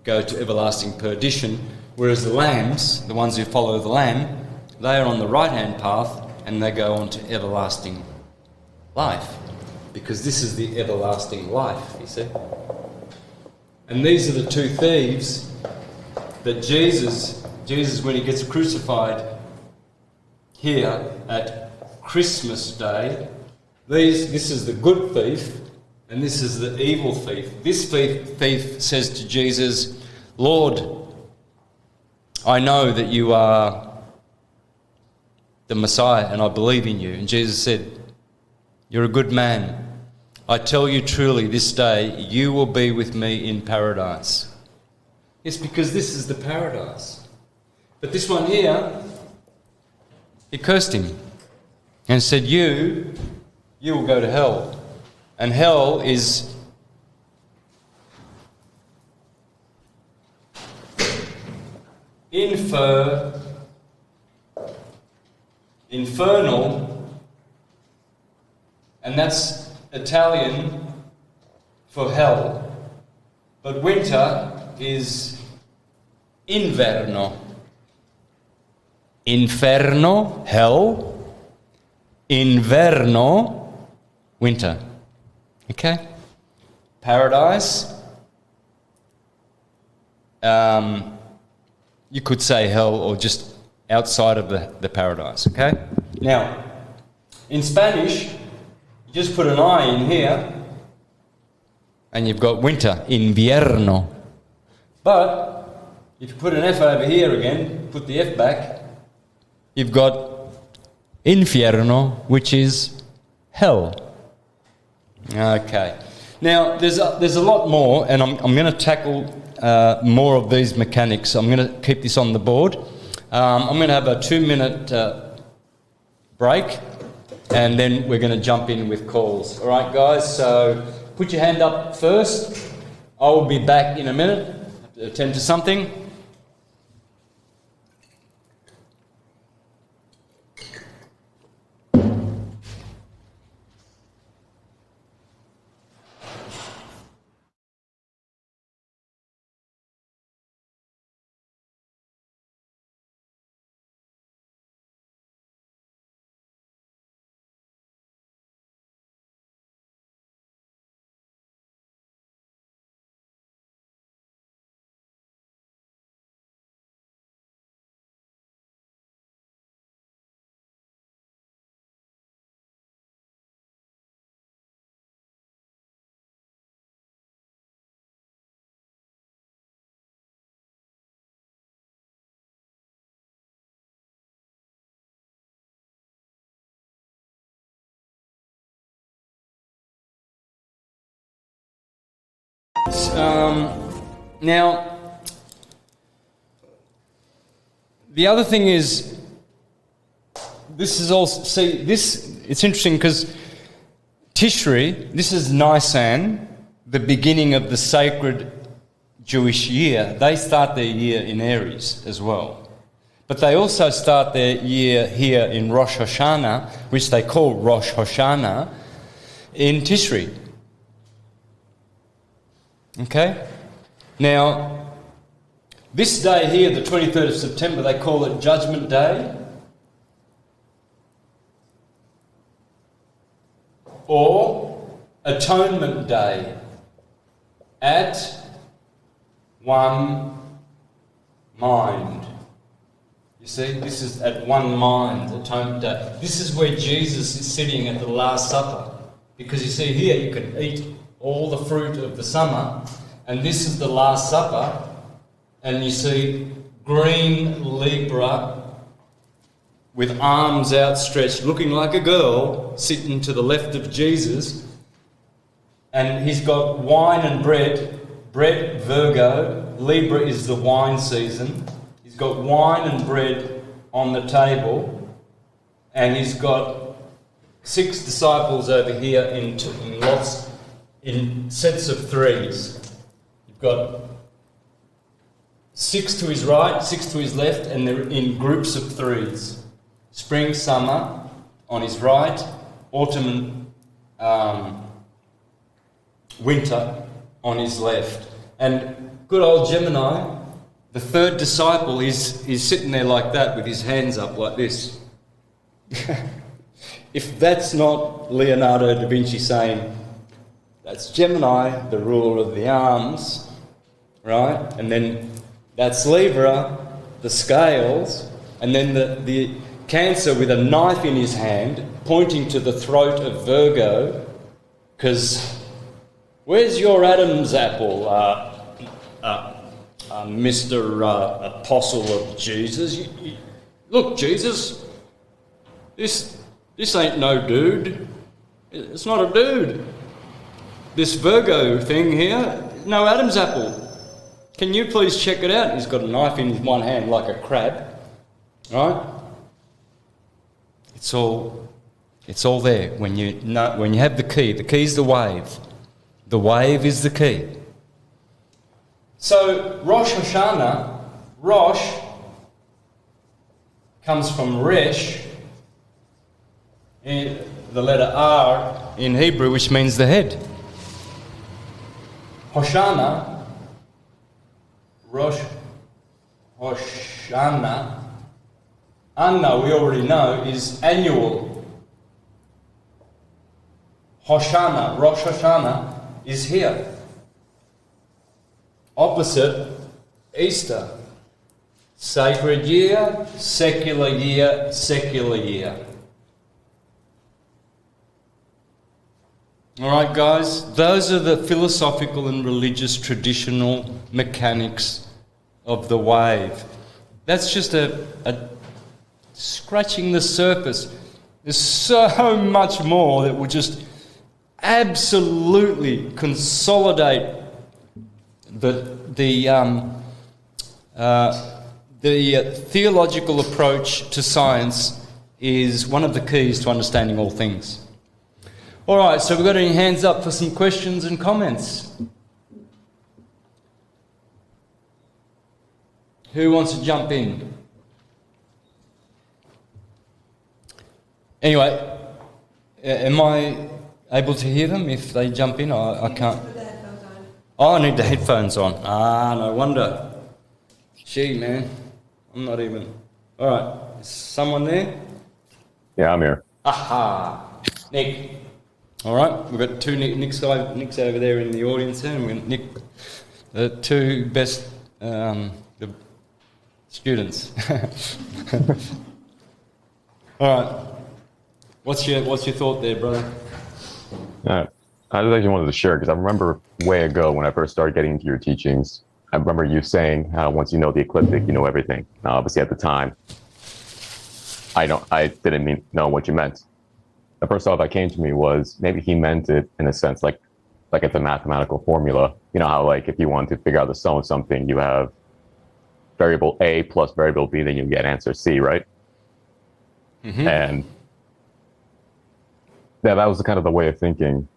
go to everlasting perdition, whereas the lambs, the ones who follow the lamb, they are on the right-hand path and they go on to everlasting life, because this is the everlasting life, you see. And these are the two thieves that Jesus, when he gets crucified here at Christmas Day, this is the good thief and this is the evil thief. This thief says to Jesus, Lord, I know that you are the Messiah and I believe in you. And Jesus said, you're a good man. I tell you truly, this day you will be with me in paradise. Yes, because this is the paradise. But this one here, he cursed him and said, you will go to hell. And hell is infernal, and that's Italian for hell. But winter is inverno. Inferno, hell. Inverno, winter. Okay? Paradise. You could say hell or just outside of the paradise. Okay? Now, in Spanish, you just put an I in here and you've got winter, invierno. But if you put an F over here again, put the F back, you've got infierno, which is hell. Okay. Now, there's a lot more, and I'm going to tackle more of these mechanics. I'm going to keep this on the board. I'm going to have a 2-minute break, and then we're going to jump in with calls. All right, guys? So put your hand up first. I will be back in a minute. I have to attend to something. Now, the other thing is, this is also, see, this, it's interesting because Tishri, this is Nisan, the beginning of the sacred Jewish year. They start their year in Aries as well. But they also start their year here in Rosh Hashanah, which they call Rosh Hashanah, in Tishri. Okay? Now, this day here, the 23rd of September, they call it Judgment Day, or Atonement Day, at one mind. You see, this is at one mind, Atonement Day. This is where Jesus is sitting at the Last Supper. Because you see here, you can eat all the fruit of the summer, and this is the Last Supper, and you see green Libra with arms outstretched, looking like a girl, sitting to the left of Jesus, and he's got wine and bread, Virgo, Libra is the wine season, he's got wine and bread on the table, and he's got 6 disciples over here in sets of 3s. You've got 6 to his right, 6 to his left, and they're in groups of 3s. Spring, summer on his right, autumn and winter on his left. And good old Gemini, the 3rd disciple, is sitting there like that with his hands up like this. If that's not Leonardo da Vinci saying, that's Gemini, the ruler of the arms, right? And then that's Libra, the scales, and then the Cancer with a knife in his hand, pointing to the throat of Virgo, because where's your Adam's apple, Mr. Apostle of Jesus? Look, Jesus, this ain't no dude. It's not a dude. This Virgo thing here, no Adam's apple. Can you please check it out? He's got a knife in one hand like a crab, right? It's all there when you have the key. The key's the wave. The wave is the key. So Rosh Hashanah, Rosh comes from Resh, the letter R in Hebrew, which means the head. Hoshana, Rosh Hoshana, Anna, we already know, is annual. Hoshana, Rosh Hashanah, is here. Opposite Easter. Sacred year, secular year, secular year. All right, guys, those are the philosophical and religious traditional mechanics of the wave. That's just a scratching the surface. There's so much more that will just absolutely consolidate the theological approach to science is one of the keys to understanding all things. All right, so we've got any hands up for some questions and comments? Who wants to jump in? Anyway, am I able to hear them if they jump in? I can't. Put the headphones on. Oh, I need the headphones on. Ah, no wonder. Gee, man, I'm not even. All right, is someone there? Yeah, I'm here. Aha, Nick. All right, we've got two Nick's over there in the audience there, and we've got Nick, the two best the students. All right, what's your thought there, brother? I just actually wanted to share because I remember way ago when I first started getting into your teachings, I remember you saying how once you know the ecliptic, you know everything. Now, obviously, at the time, I didn't know what you meant. The first thought that came to me was maybe he meant it in a sense like like it's a mathematical formula. You know how like if you want to figure out the sum of something, you have variable A plus variable B, then you get answer C, right? Mm-hmm. And yeah, that was kind of the way of thinking.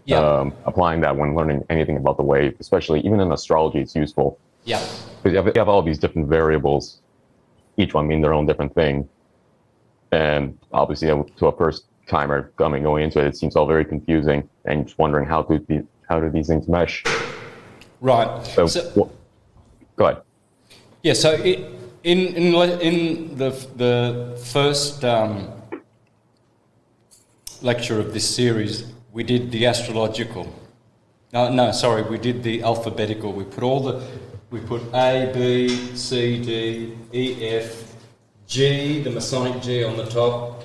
Yeah. Applying that when learning anything about the wave, especially even in astrology, it's useful. Yeah. Because you have all these different variables, each one mean their own different thing. And obviously, to a first timer going into it, it seems all very confusing and just wondering how do these things mesh. Right. So go ahead. Yeah. So in the first lecture of this series, we did the astrological. We did the alphabetical. We put A, B, C, D, E, F, G, the Masonic G on the top,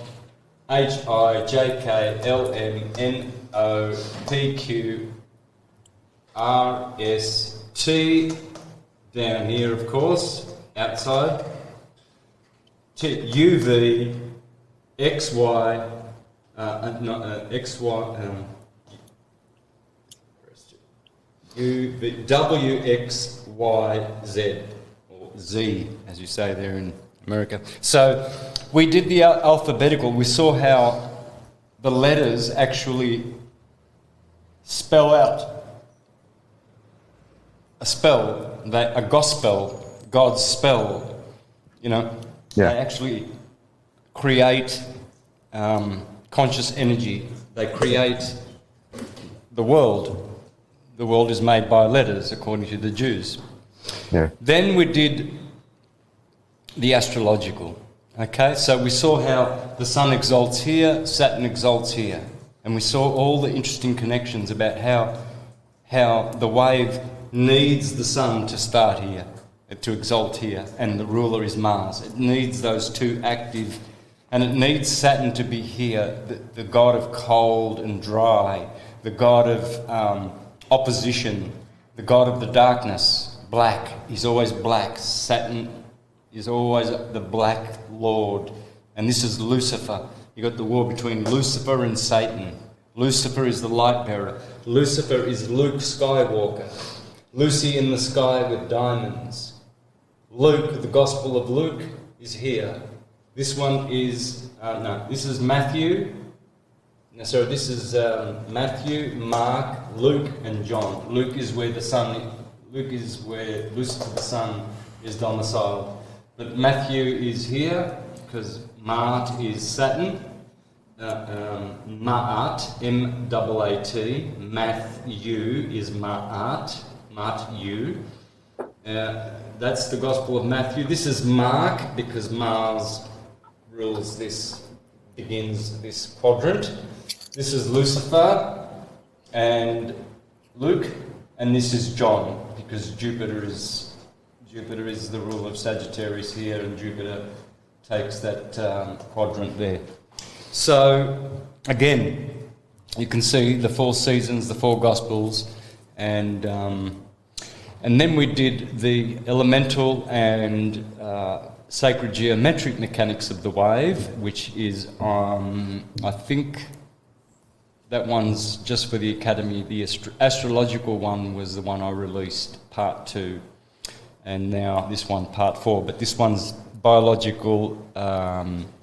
H, I, J, K, L, M, N, O, P, Q, R, S, T, down here, of course, outside, U, V, X, Y, X, Y, U, V, W, X, Y, Z, or Z, as you say there in America. So we did the alphabetical. We saw how the letters actually spell out a spell, a gospel, God's spell. You know, Yeah. They actually create conscious energy. They create the world. The world is made by letters, according to the Jews. Yeah. Then we did the astrological. Okay, so we saw how the sun exalts here, Saturn exalts here, and we saw all the interesting connections about how the wave needs the sun to start here, to exalt here, and the ruler is Mars. It needs those two active, and it needs Saturn to be here, the god of cold and dry, the god of opposition, the god of the darkness, black. He's always black. Saturn is always the black lord. And this is Lucifer. You got the war between Lucifer and Satan. Lucifer is the light bearer. Lucifer is Luke Skywalker. Lucy in the sky with diamonds. Luke, the Gospel of Luke, is here. This one is, this is Matthew. So this is Matthew, Mark, Luke, and John. Luke is where Lucifer the sun is domiciled. But Matthew is here because Mart is Saturn. Ma'at, M-A-A-T. Matthew is Ma'at, Matthew. That's the Gospel of Matthew. This is Mark because Mars begins this quadrant. This is Lucifer and Luke, and this is John because Jupiter is the ruler of Sagittarius here, and Jupiter takes that quadrant there. So again, you can see the 4 seasons, the 4 Gospels, and then we did the elemental and sacred geometric mechanics of the wave, which is I think. That one's just for the Academy. The astrological one was the one I released, part 2. And now this one, part 4. But this one's biological,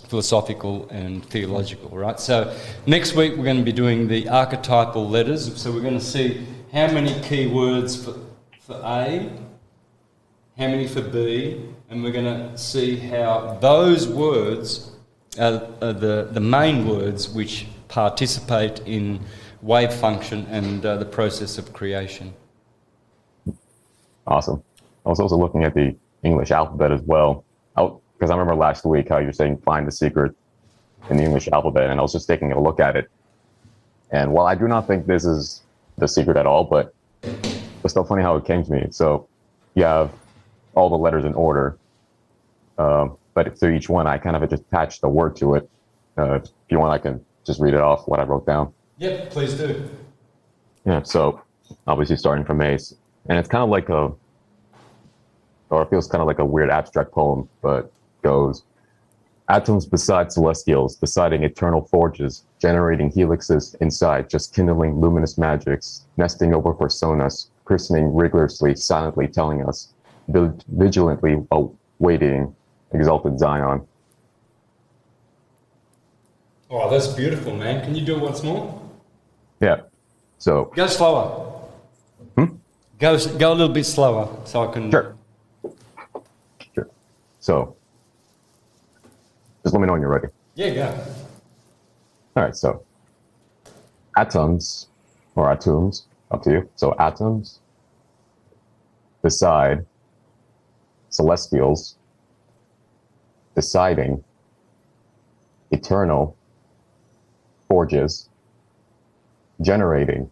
philosophical and theological, right? So next week we're going to be doing the archetypal letters. So we're going to see how many key words for A, how many for B, and we're going to see how those words are the main words which participate in wave function and the process of creation. Awesome. I was also looking at the English alphabet as well, because I remember last week how you were saying find the secret in the English alphabet, and I was just taking a look at it. And while I do not think this is the secret at all, but it's still funny how it came to me. So you have all the letters in order, but to each one I kind of just attached a word to it. If you want, I can just read it off what I wrote down. Yep, please do. Yeah, so obviously starting from Ace, and it's kind of like it feels kind of like a weird abstract poem, but goes, Atoms beside celestials, deciding eternal forges, generating helixes inside, just kindling luminous magics, nesting over personas, christening rigorously, silently telling us, vigilantly awaiting exalted Zion. Oh, that's beautiful, man. Can you do it once more? Yeah. So Go slower. Go a little bit slower so I can... Sure. So just let me know when you're ready. Yeah, go. All right, so atoms, or atoms, up to you. So atoms beside celestials, deciding eternal forges, generating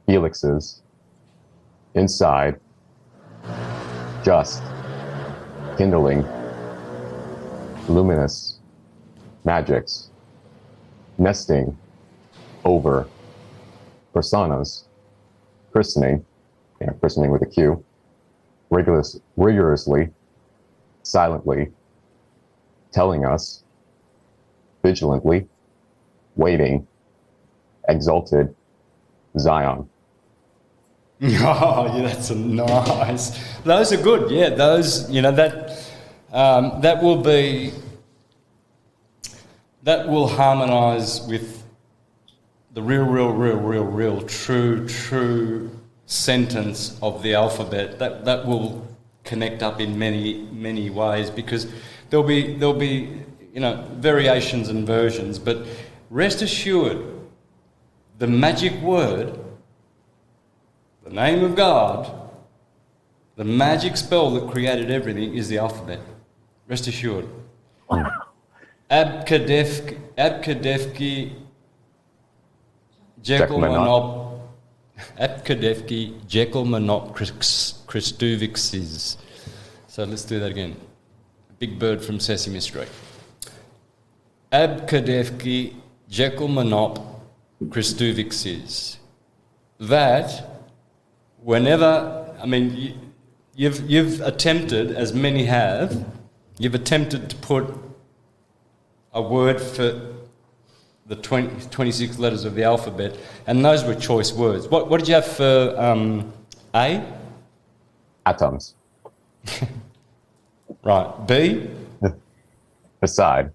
helixes inside, just kindling luminous magics, nesting over personas, christening with a Q, rigorously, silently, telling us, vigilantly, waiting, exalted Zion. Oh, yeah, that's a nice. Those are good. Yeah, those. That will be. That will harmonise with the real, true sentence of the alphabet. That will connect up in many ways, because there'll be variations and versions, but rest assured, the magic word, the name of God, the magic spell that created everything is the alphabet. Rest assured. Abkadevki Jekyll Monop Abkadevki Jekyll Monop Christuvixes. So let's do that again. Big bird from Sesame Street. Abkadevki Jekyll Monop Christuvixes. That whenever, you've attempted, as many have, you've attempted to put a word for the 26 letters of the alphabet, and those were choice words. What did you have for A? Atoms. Right. B? Beside,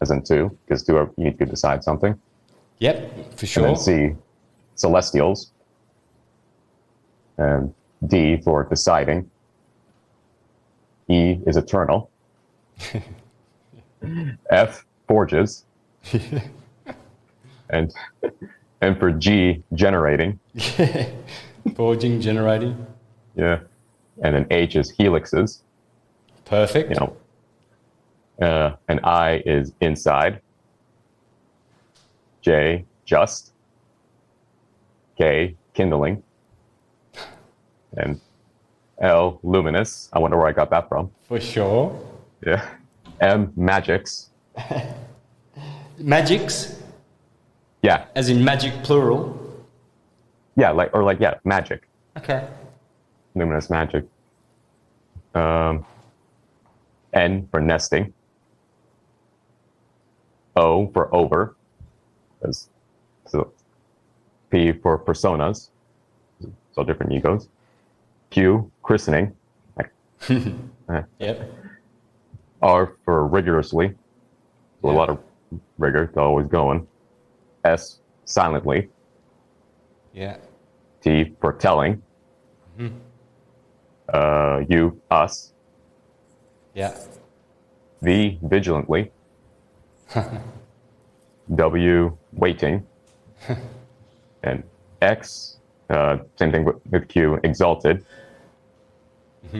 as in two, because you need to decide something. Yep, for sure. And then C, celestials. And D for deciding. E is eternal. F, forges. and for G, generating. Forging, generating. Yeah. And then H is helixes. Perfect. And I is inside. J, just. K, kindling. And L, luminous. I wonder where I got that from. For sure. Yeah. M, magics. Magics? Yeah. As in magic plural? Yeah, magic. Okay. Luminous magic. N for nesting. O for over. So P for personas. So different egos. Q, christening. Yep. R for rigorously. So Yeah. a lot of rigor, it's always going. S, silently. Yeah. T for telling. U, us. Yeah. V, vigilantly. W, waiting. And X, same thing with Q, exalted.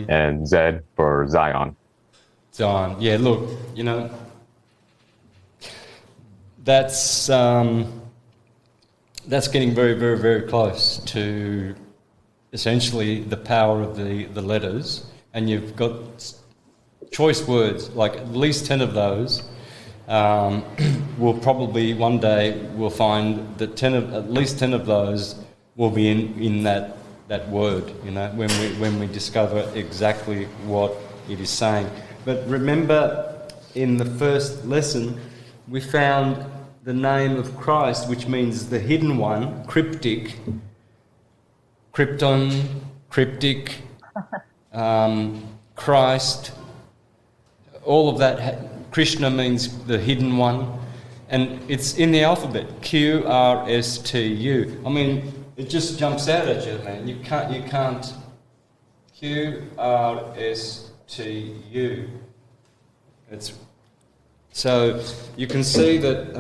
And Z for Zion. Zion. Yeah, look, that's getting very close to essentially the power of the letters, and you've got choice words, like at least 10 of those. We'll probably one day we'll find that at least 10 of those will be in that word, when we discover exactly what it is saying. But remember, in the first lesson, we found the name of Christ, which means the hidden one, cryptic, krypton, cryptic, Christ, all of that. Krishna means the hidden one, and it's in the alphabet, Q-R-S-T-U. I mean, it just jumps out at you, man. You can't, Q-R-S-T-U. So you can see that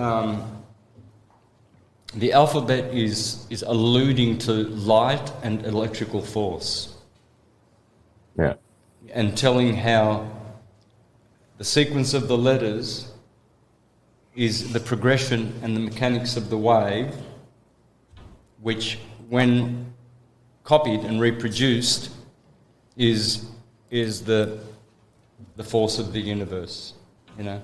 the alphabet is alluding to light and electrical force. Yeah. And telling how the sequence of the letters is the progression and the mechanics of the wave, which, when copied and reproduced, is the force of the universe, you know.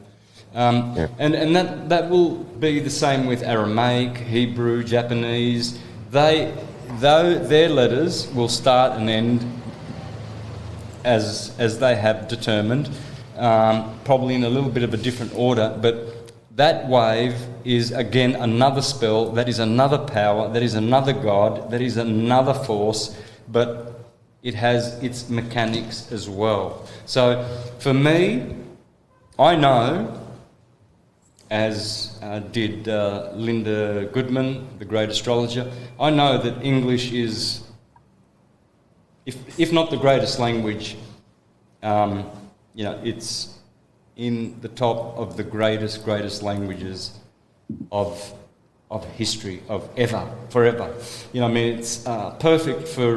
And that will be the same with Aramaic, Hebrew, Japanese. Though their letters will start and end as they have determined, probably in a little bit of a different order, but that wave is again another spell, that is another power, that is another God, that is another force, but it has its mechanics as well. So for me, I know, as did Linda Goodman, the great astrologer, I know that English is, if not the greatest language, it's in the top of the greatest languages of history, of forever. You know, I mean, it's perfect for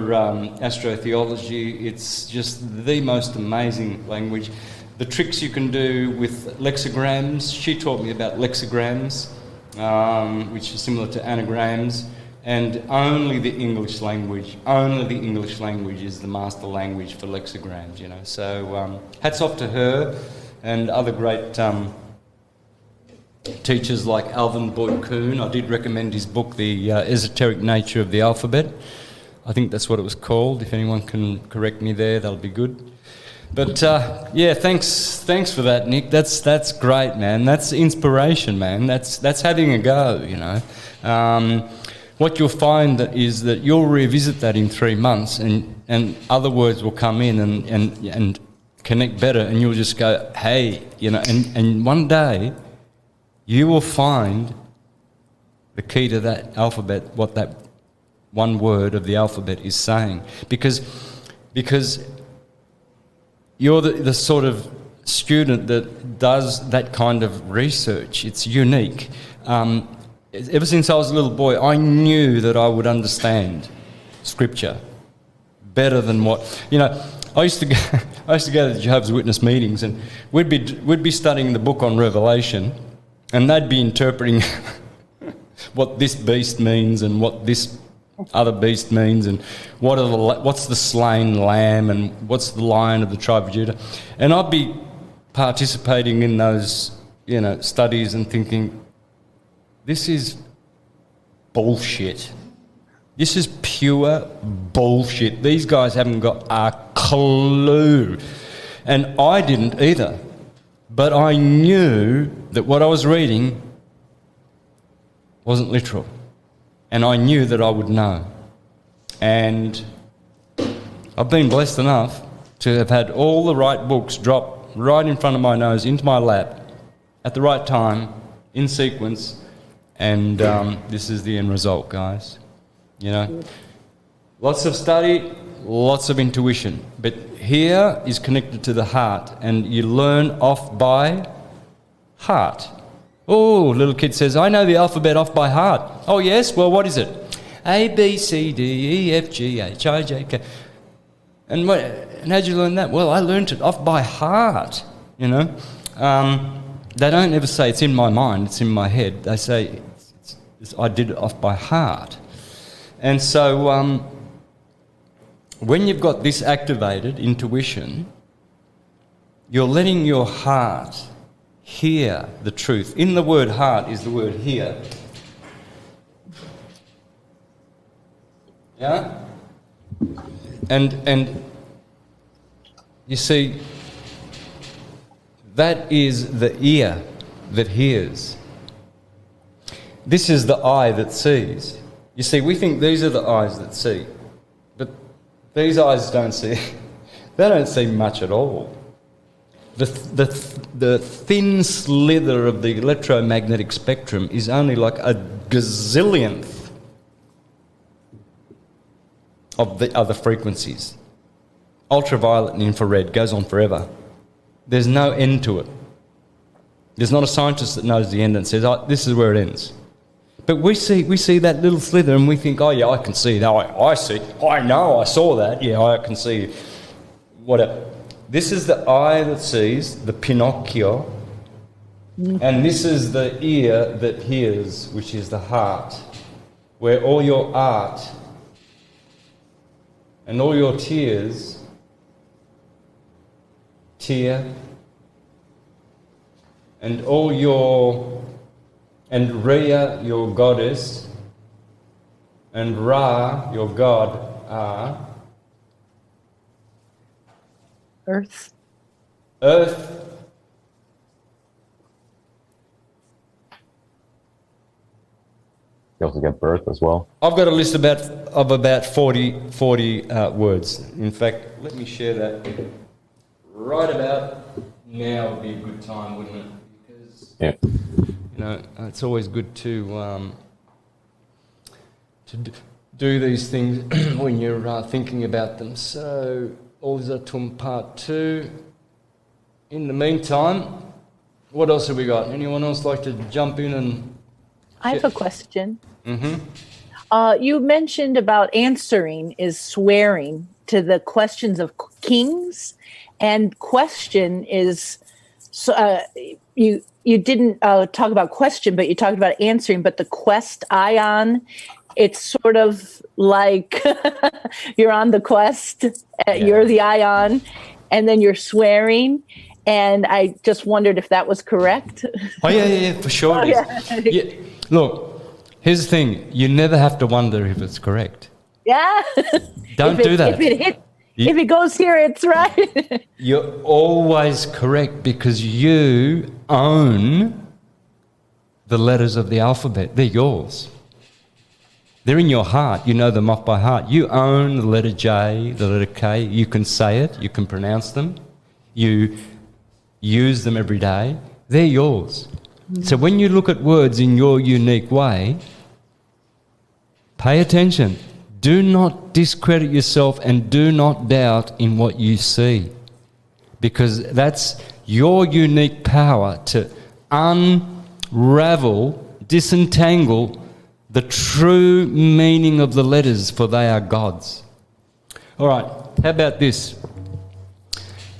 astrotheology. It's just the most amazing language. The tricks you can do with lexicograms. She taught me about lexicograms, which is similar to anagrams. And only the English language is the master language for lexicograms, you know. So hats off to her and other great teachers like Alvin Boyd Kuhn. I did recommend his book, The Esoteric Nature of the Alphabet. I think that's what it was called. If anyone can correct me there, that'll be good. But yeah, thanks for that, Nick. That's great, man. That's inspiration, man. That's having a go, you know. What you'll find is that you'll revisit that in 3 months, and other words will come in and connect better, and you'll just go, hey, you know, and one day you will find the key to that alphabet, what that one word of the alphabet is saying, because you're the sort of student that does that kind of research. It's unique. Ever since I was a little boy, I knew that I would understand Scripture better than what, you know. I used to go to the Jehovah's Witness meetings, and we'd be studying the book on Revelation, and they'd be interpreting what this beast means and what this other beast means, and what's the slain lamb and what's the lion of the tribe of Judah, and I'd be participating in those, you know, studies and thinking, this is bullshit. This is pure bullshit. These guys haven't got a clue. And I didn't either. But I knew that what I was reading wasn't literal. And I knew that I would know. And I've been blessed enough to have had all the right books drop right in front of my nose, into my lap, at the right time, in sequence. And this is the end result, guys. You know, lots of study, lots of intuition, but here is connected to the heart, and you learn off by heart. Oh, little kid says, I know the alphabet off by heart. Oh, yes? Well, what is it? A, B, C, D, E, F, G, H, I, J, K. And how'd you learn that? Well, I learned it off by heart, you know. They don't ever say it's in my mind, it's in my head. They say, I did it off by heart. And so when you've got this activated, intuition, you're letting your heart hear the truth. In the word heart is the word hear. Yeah? And you see, That is the ear that hears. This is the eye that sees. You see, we think these are the eyes that see, but these eyes don't see. They don't see much at all. The thin slither of the electromagnetic spectrum is only like a gazillionth of the other frequencies. Ultraviolet and infrared goes on forever. There's no end to it. There's not a scientist that knows the end and says, oh, this is where it ends. But we see that little slither and we think, oh yeah, I can see that. I see. I know, I saw that. Yeah, I can see. Whatever. This is the eye that sees, the Pinocchio, and this is the ear that hears, which is the heart, where all your art and all your tears, and all your, and Rhea, your goddess, and Ra, your god, are Earth. Earth. You also get birth as well. I've got a list of about 40 words. In fact, let me share that right about now would be a good time, wouldn't it? Because it's always good to do these things when you're thinking about them. So, Olzatum Part 2. In the meantime, what else have we got? Anyone else like to jump in and... I have a question. Mm-hmm. You mentioned about answering is swearing to the questions of kings, and question is you didn't talk about question, but you talked about answering. But the quest ion, it's sort of like you're on the quest, you're the ion, and then you're swearing. And I just wondered if that was correct. Oh yeah, for sure it is. Yeah. Look, here's the thing. You never have to wonder if it's correct. Yeah. Don't do that. If it goes here, it's right. You're always correct because you own the letters of the alphabet. They're yours. They're in your heart. You know them off by heart. You own the letter J, the letter K. You can say it. You can pronounce them. You use them every day. They're yours. So when you look at words in your unique way, pay attention. Do not discredit yourself and do not doubt in what you see, because that's your unique power to unravel, disentangle the true meaning of the letters, for they are God's. All right, how about this?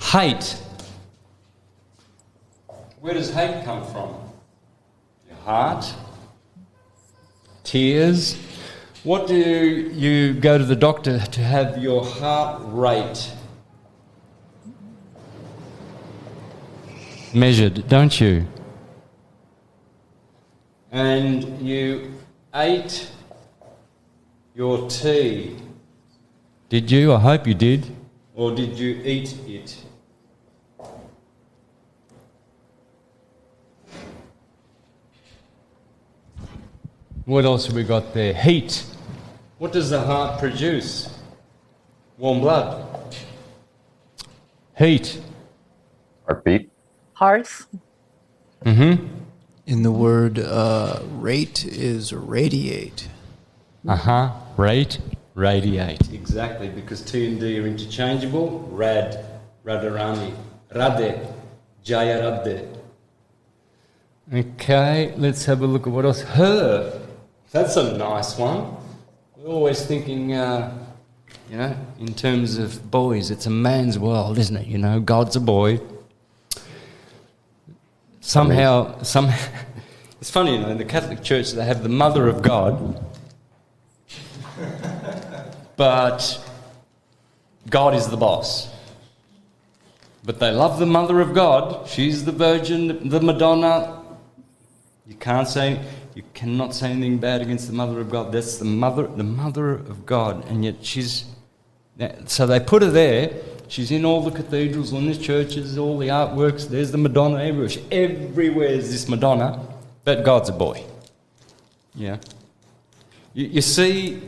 Hate. Where does hate come from? Your heart? Tears? What do you go to the doctor to have your heart rate measured, don't you? And you ate your tea. Did you? I hope you did. Or did you eat it? What else have we got there? Heat. What does the heart produce? Warm blood. Heat. Heartbeat. Hearth. Mm-hmm. In the word rate is radiate. Uh-huh. Rate, radiate. Exactly, because T and D are interchangeable. Rad, Radharani. Radhe, Jaya Radhe. Okay, let's have a look at what else. Her. That's a nice one. We're always thinking, in terms of boys. It's a man's world, isn't it? You know, God's a boy. Somehow, it's funny, in the Catholic Church they have the Mother of God, but God is the boss. But they love the Mother of God. She's the Virgin, the Madonna. You cannot say anything bad against the Mother of God. That's the Mother of God, and yet so they put her there She's in all the cathedrals, in the churches, all the artworks. There's the Madonna everywhere. Everywhere is this Madonna, but God's a boy. Yeah. You see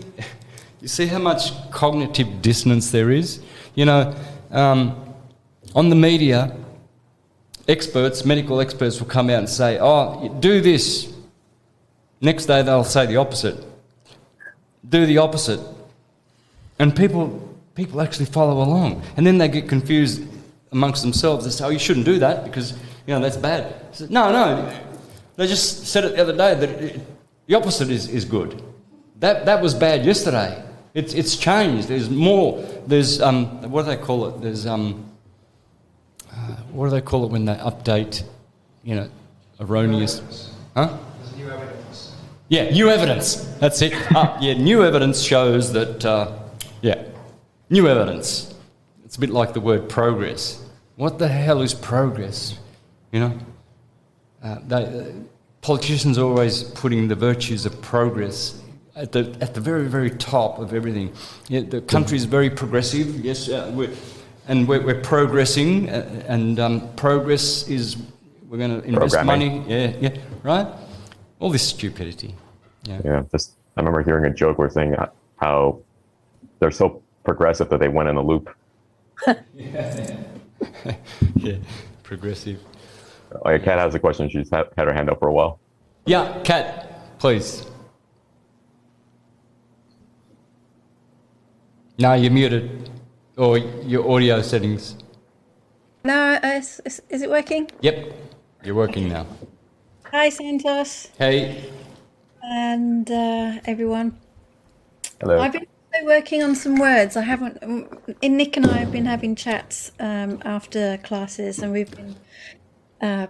how much cognitive dissonance there is? You know, on the media, medical experts will come out and say, oh, do this. Next day they'll say the opposite. Do the opposite. And people actually follow along. And then they get confused amongst themselves. They say, oh, you shouldn't do that because, that's bad. So, no. They just said it the other day that the opposite is good. That was bad yesterday. It's changed. There's more. There's, what do they call it? There's, what do they call it when they update, erroneous... Huh? There's new evidence. Yeah, new evidence. That's it. New evidence shows that, new evidence. It's a bit like the word progress. What the hell is progress? Politicians are always putting the virtues of progress at the very, very top of everything. Yeah, the country is very progressive, yes, we're progressing, and progress is we're going to invest money. Yeah, right? All this stupidity. Yeah. I remember hearing a joke where saying how they're so progressive that they went in a loop. Yeah, progressive. Kat has a question. She's had her hand up for a while. Yeah, Kat, please. No, you're muted. Or your audio settings. No, is it working? Yep, you're working now. Hi, Santos. Hey. And everyone. Hello. I've been working on some words. Nick and I have been having chats after classes, and we've been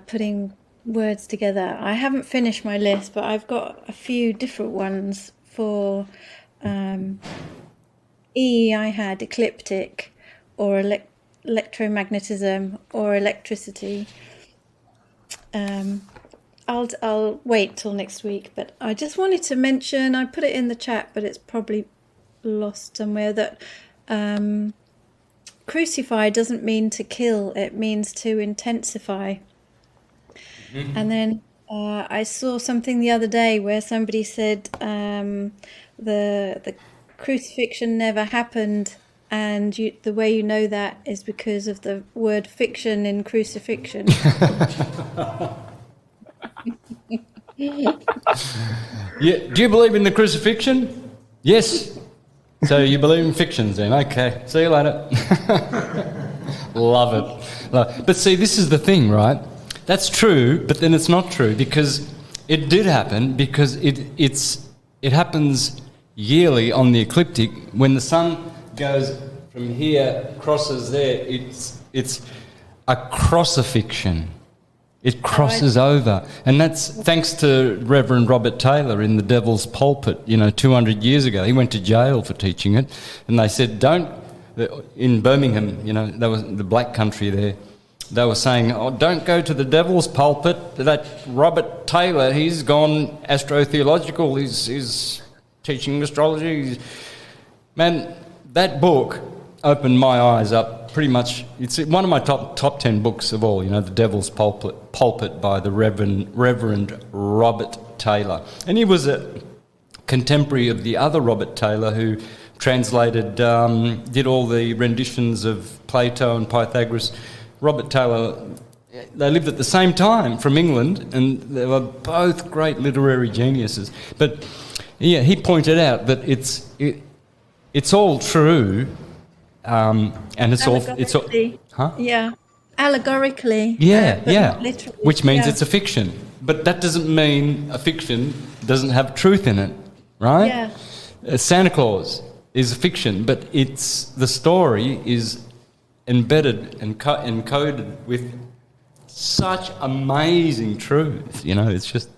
putting words together. I haven't finished my list, but I've got a few different ones for E. I had ecliptic, or electromagnetism, or electricity. I'll wait till next week, but I just wanted to mention, I put it in the chat, but it's probably lost somewhere, that crucify doesn't mean to kill, it means to intensify. Mm-hmm. And then I saw something the other day where somebody said the crucifixion never happened, and the way you know that is because of the word fiction in crucifixion. Yeah. Do you believe in the crucifixion? Yes. So you believe in fictions then? Okay. See you later. Love it. But see, this is the thing, right? That's true, but then it's not true, because it did happen, because it happens yearly on the ecliptic when the sun goes from here, crosses there. It's a crossifixion. It crosses over. And that's thanks to Reverend Robert Taylor in the Devil's Pulpit, 200 years ago. He went to jail for teaching it. And they said, in Birmingham, that was the black country there, they were saying, don't go to the Devil's Pulpit. That Robert Taylor, he's gone astro-theological. He's teaching astrology. Man, that book opened my eyes up. Pretty much, it's one of my top 10 books of all, The Devil's Pulpit by the Reverend Robert Taylor. And he was a contemporary of the other Robert Taylor, who translated, did all the renditions of Plato and Pythagoras. Robert Taylor, they lived at the same time from England, and they were both great literary geniuses. But yeah, he pointed out that it's all true. And it's all, huh? Yeah, allegorically. Yeah. Literally. Which means it's a fiction. But that doesn't mean a fiction doesn't have truth in it, right? Yeah. Santa Claus is a fiction, but the story is embedded and encoded with such amazing truth. It's just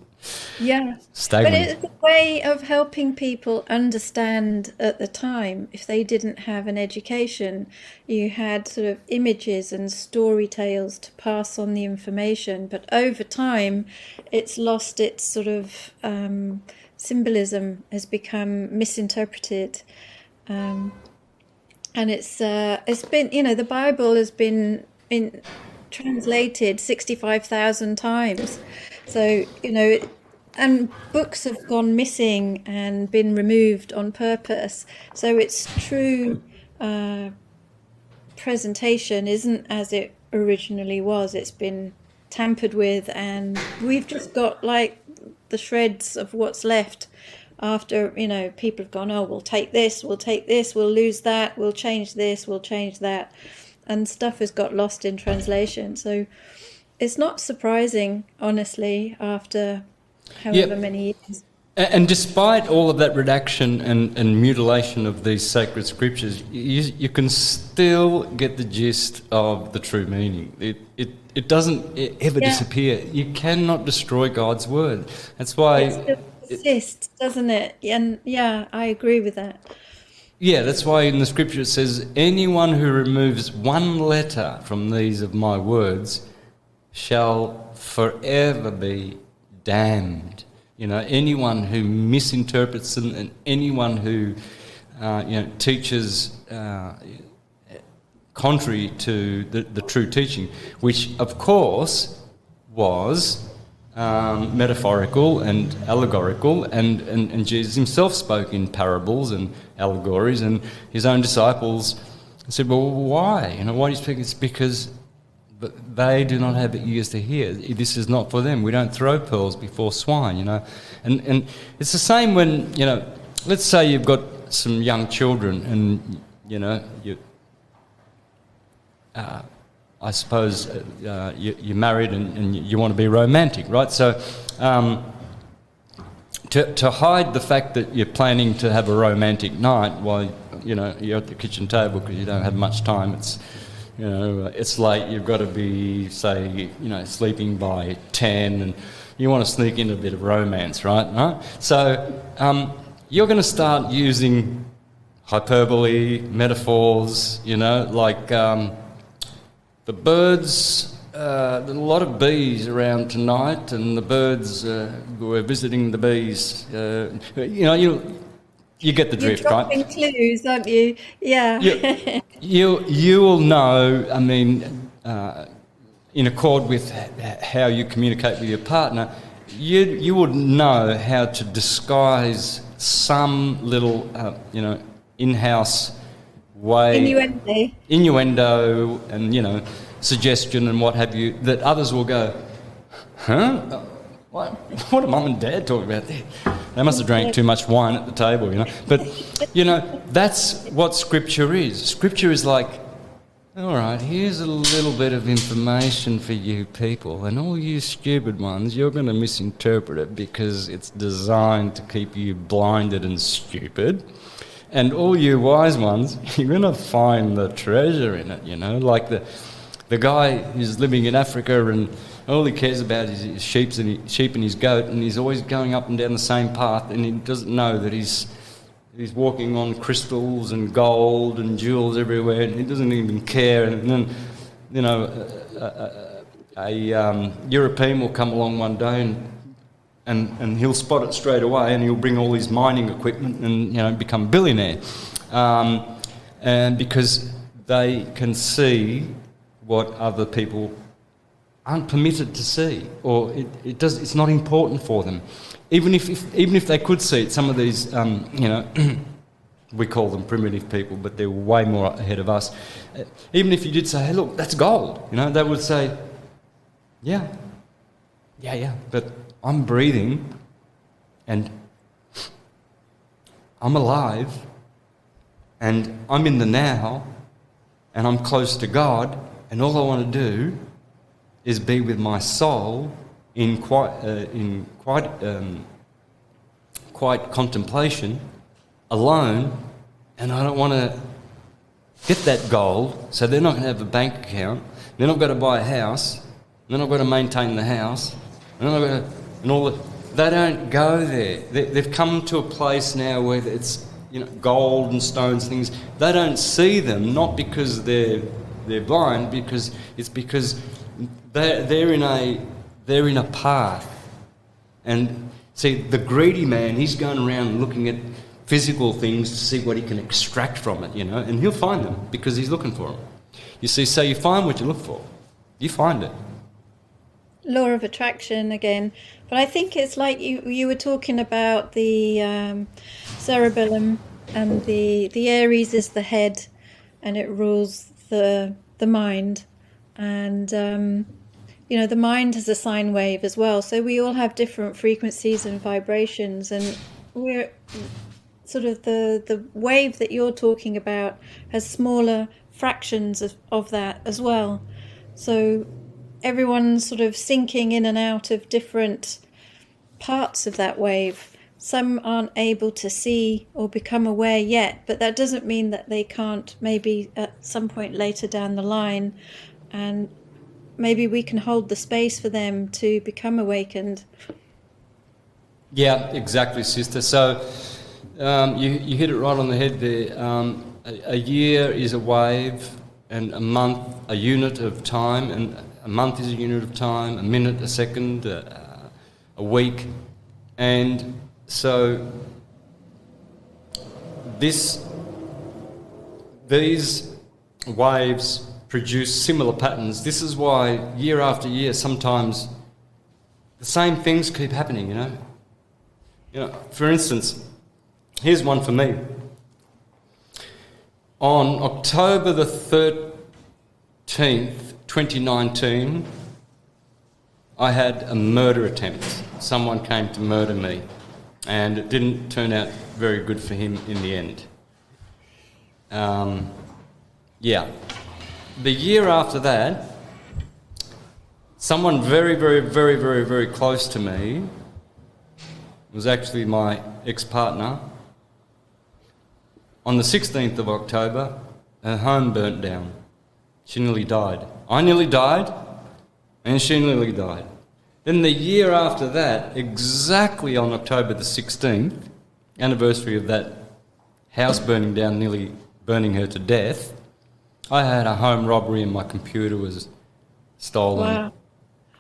staggering. But it's a way of helping people understand at the time. If they didn't have an education, you had sort of images and story tales to pass on the information. But over time, it's lost its sort of symbolism, has become misinterpreted. and it's been, the Bible has been translated 65,000 times. So, and books have gone missing and been removed on purpose. So its true presentation isn't as it originally was. It's been tampered with, and we've just got like the shreds of what's left after, people have gone, oh, we'll take this, we'll lose that, we'll change this, we'll change that. And stuff has got lost in translation. So it's not surprising, honestly, after however many years. And despite all of that redaction and mutilation of these sacred scriptures, you can still get the gist of the true meaning. It doesn't ever disappear. You cannot destroy God's word. That's why it still persists, doesn't it? And I agree with that. Yeah, that's why in the scripture it says, anyone who removes one letter from these of my words shall forever be damned. Anyone who misinterprets them and anyone who, teaches contrary to the true teaching, which of course was metaphorical and allegorical, and Jesus himself spoke in parables and allegories, and his own disciples said, well, why? Why do you speak? It's because they do not have ears to hear. This is not for them. We don't throw pearls before swine, And it's the same when, let's say you've got some young children and, I suppose you're married and you want to be romantic, right? So to hide the fact that you're planning to have a romantic night while, you're at the kitchen table because you don't have much time, it's late, you've got to be, say, sleeping by 10 and you want to sneak in a bit of romance, right? So you're going to start using hyperbole, metaphors, like the birds, there's a lot of bees around tonight and the birds, we're visiting the bees. You get the drift, right? You're dropping clues, aren't you? Yeah. You will know, in accord with how you communicate with your partner, you would know how to disguise some little, in-house way. Innuendo and, suggestion and what have you, that others will go, huh? What are mum and dad talking about there? They must have drank too much wine at the table, But, that's what Scripture is. Scripture is like, all right, here's a little bit of information for you people, and all you stupid ones, you're going to misinterpret it because it's designed to keep you blinded and stupid. And all you wise ones, you're going to find the treasure in it, Like the guy who's living in Africa and all he cares about is his sheep and his goat, and he's always going up and down the same path, and he doesn't know that he's walking on crystals and gold and jewels everywhere, and he doesn't even care. And then, a European will come along one day and he'll spot it straight away, and he'll bring all his mining equipment and become a billionaire, and because they can see what other people aren't permitted to see, or it's not important for them. Even if they could see it, some of these, we call them primitive people, but they're way more ahead of us. Even if you did say, hey, look, that's gold, they would say, yeah, but I'm breathing and I'm alive and I'm in the now and I'm close to God, and all I want to do is be with my soul in quiet contemplation, alone, and I don't want to get that gold, so they're not going to have a bank account, they're not going to buy a house, they're not going to maintain the house, they're not going to, they don't go there. They've come to a place now where it's gold and stones and things. They don't see them, not because they're blind, because they're in a path. And see, the greedy man, he's going around looking at physical things to see what he can extract from it, and he'll find them because he's looking for them. You see, so you find what you look for. You find it. Law of attraction again. But I think it's like you were talking about the cerebellum, and the Aries is the head, and it rules the mind. And the mind has a sine wave as well. So we all have different frequencies and vibrations, and we're sort of the wave that you're talking about has smaller fractions of that as well. So everyone's sort of sinking in and out of different parts of that wave. Some aren't able to see or become aware yet, but that doesn't mean that they can't maybe at some point later down the line, and maybe we can hold the space for them to become awakened. Yeah, exactly, sister. So you hit it right on the head there. A year is a wave, and a month a unit of time, and a month is a unit of time, a minute, a second, a week. And so these waves produce similar patterns. This is why year after year sometimes the same things keep happening, For instance, here's one for me. On October the 13th, 2019, I had a murder attempt. Someone came to murder me, and it didn't turn out very good for him in the end. The year after that, someone very, very, very, very, very close to me, was actually my ex-partner. On the 16th of October, her home burnt down. She nearly died. I nearly died, and she nearly died. Then the year after that, exactly on October the 16th, anniversary of that house burning down, nearly burning her to death, I had a home robbery and my computer was stolen. Wow.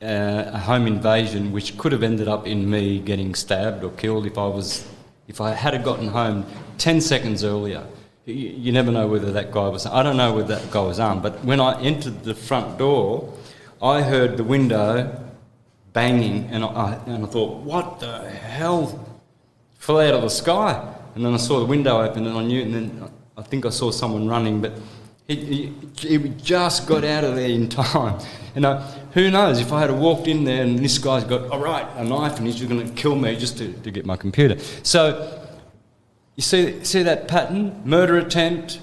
A home invasion, which could have ended up in me getting stabbed or killed if I had gotten home 10 seconds earlier. You never know whether that guy was... I don't know whether that guy was armed, but when I entered the front door, I heard the window banging, and I thought, what the hell fell out of the sky? And then I saw the window open, and I knew, and then I think I saw someone running, but he just got out of there in time. And who knows, if I had walked in there and this guy's got, a knife, and he's just going to kill me just to get my computer. So you see that pattern? Murder attempt,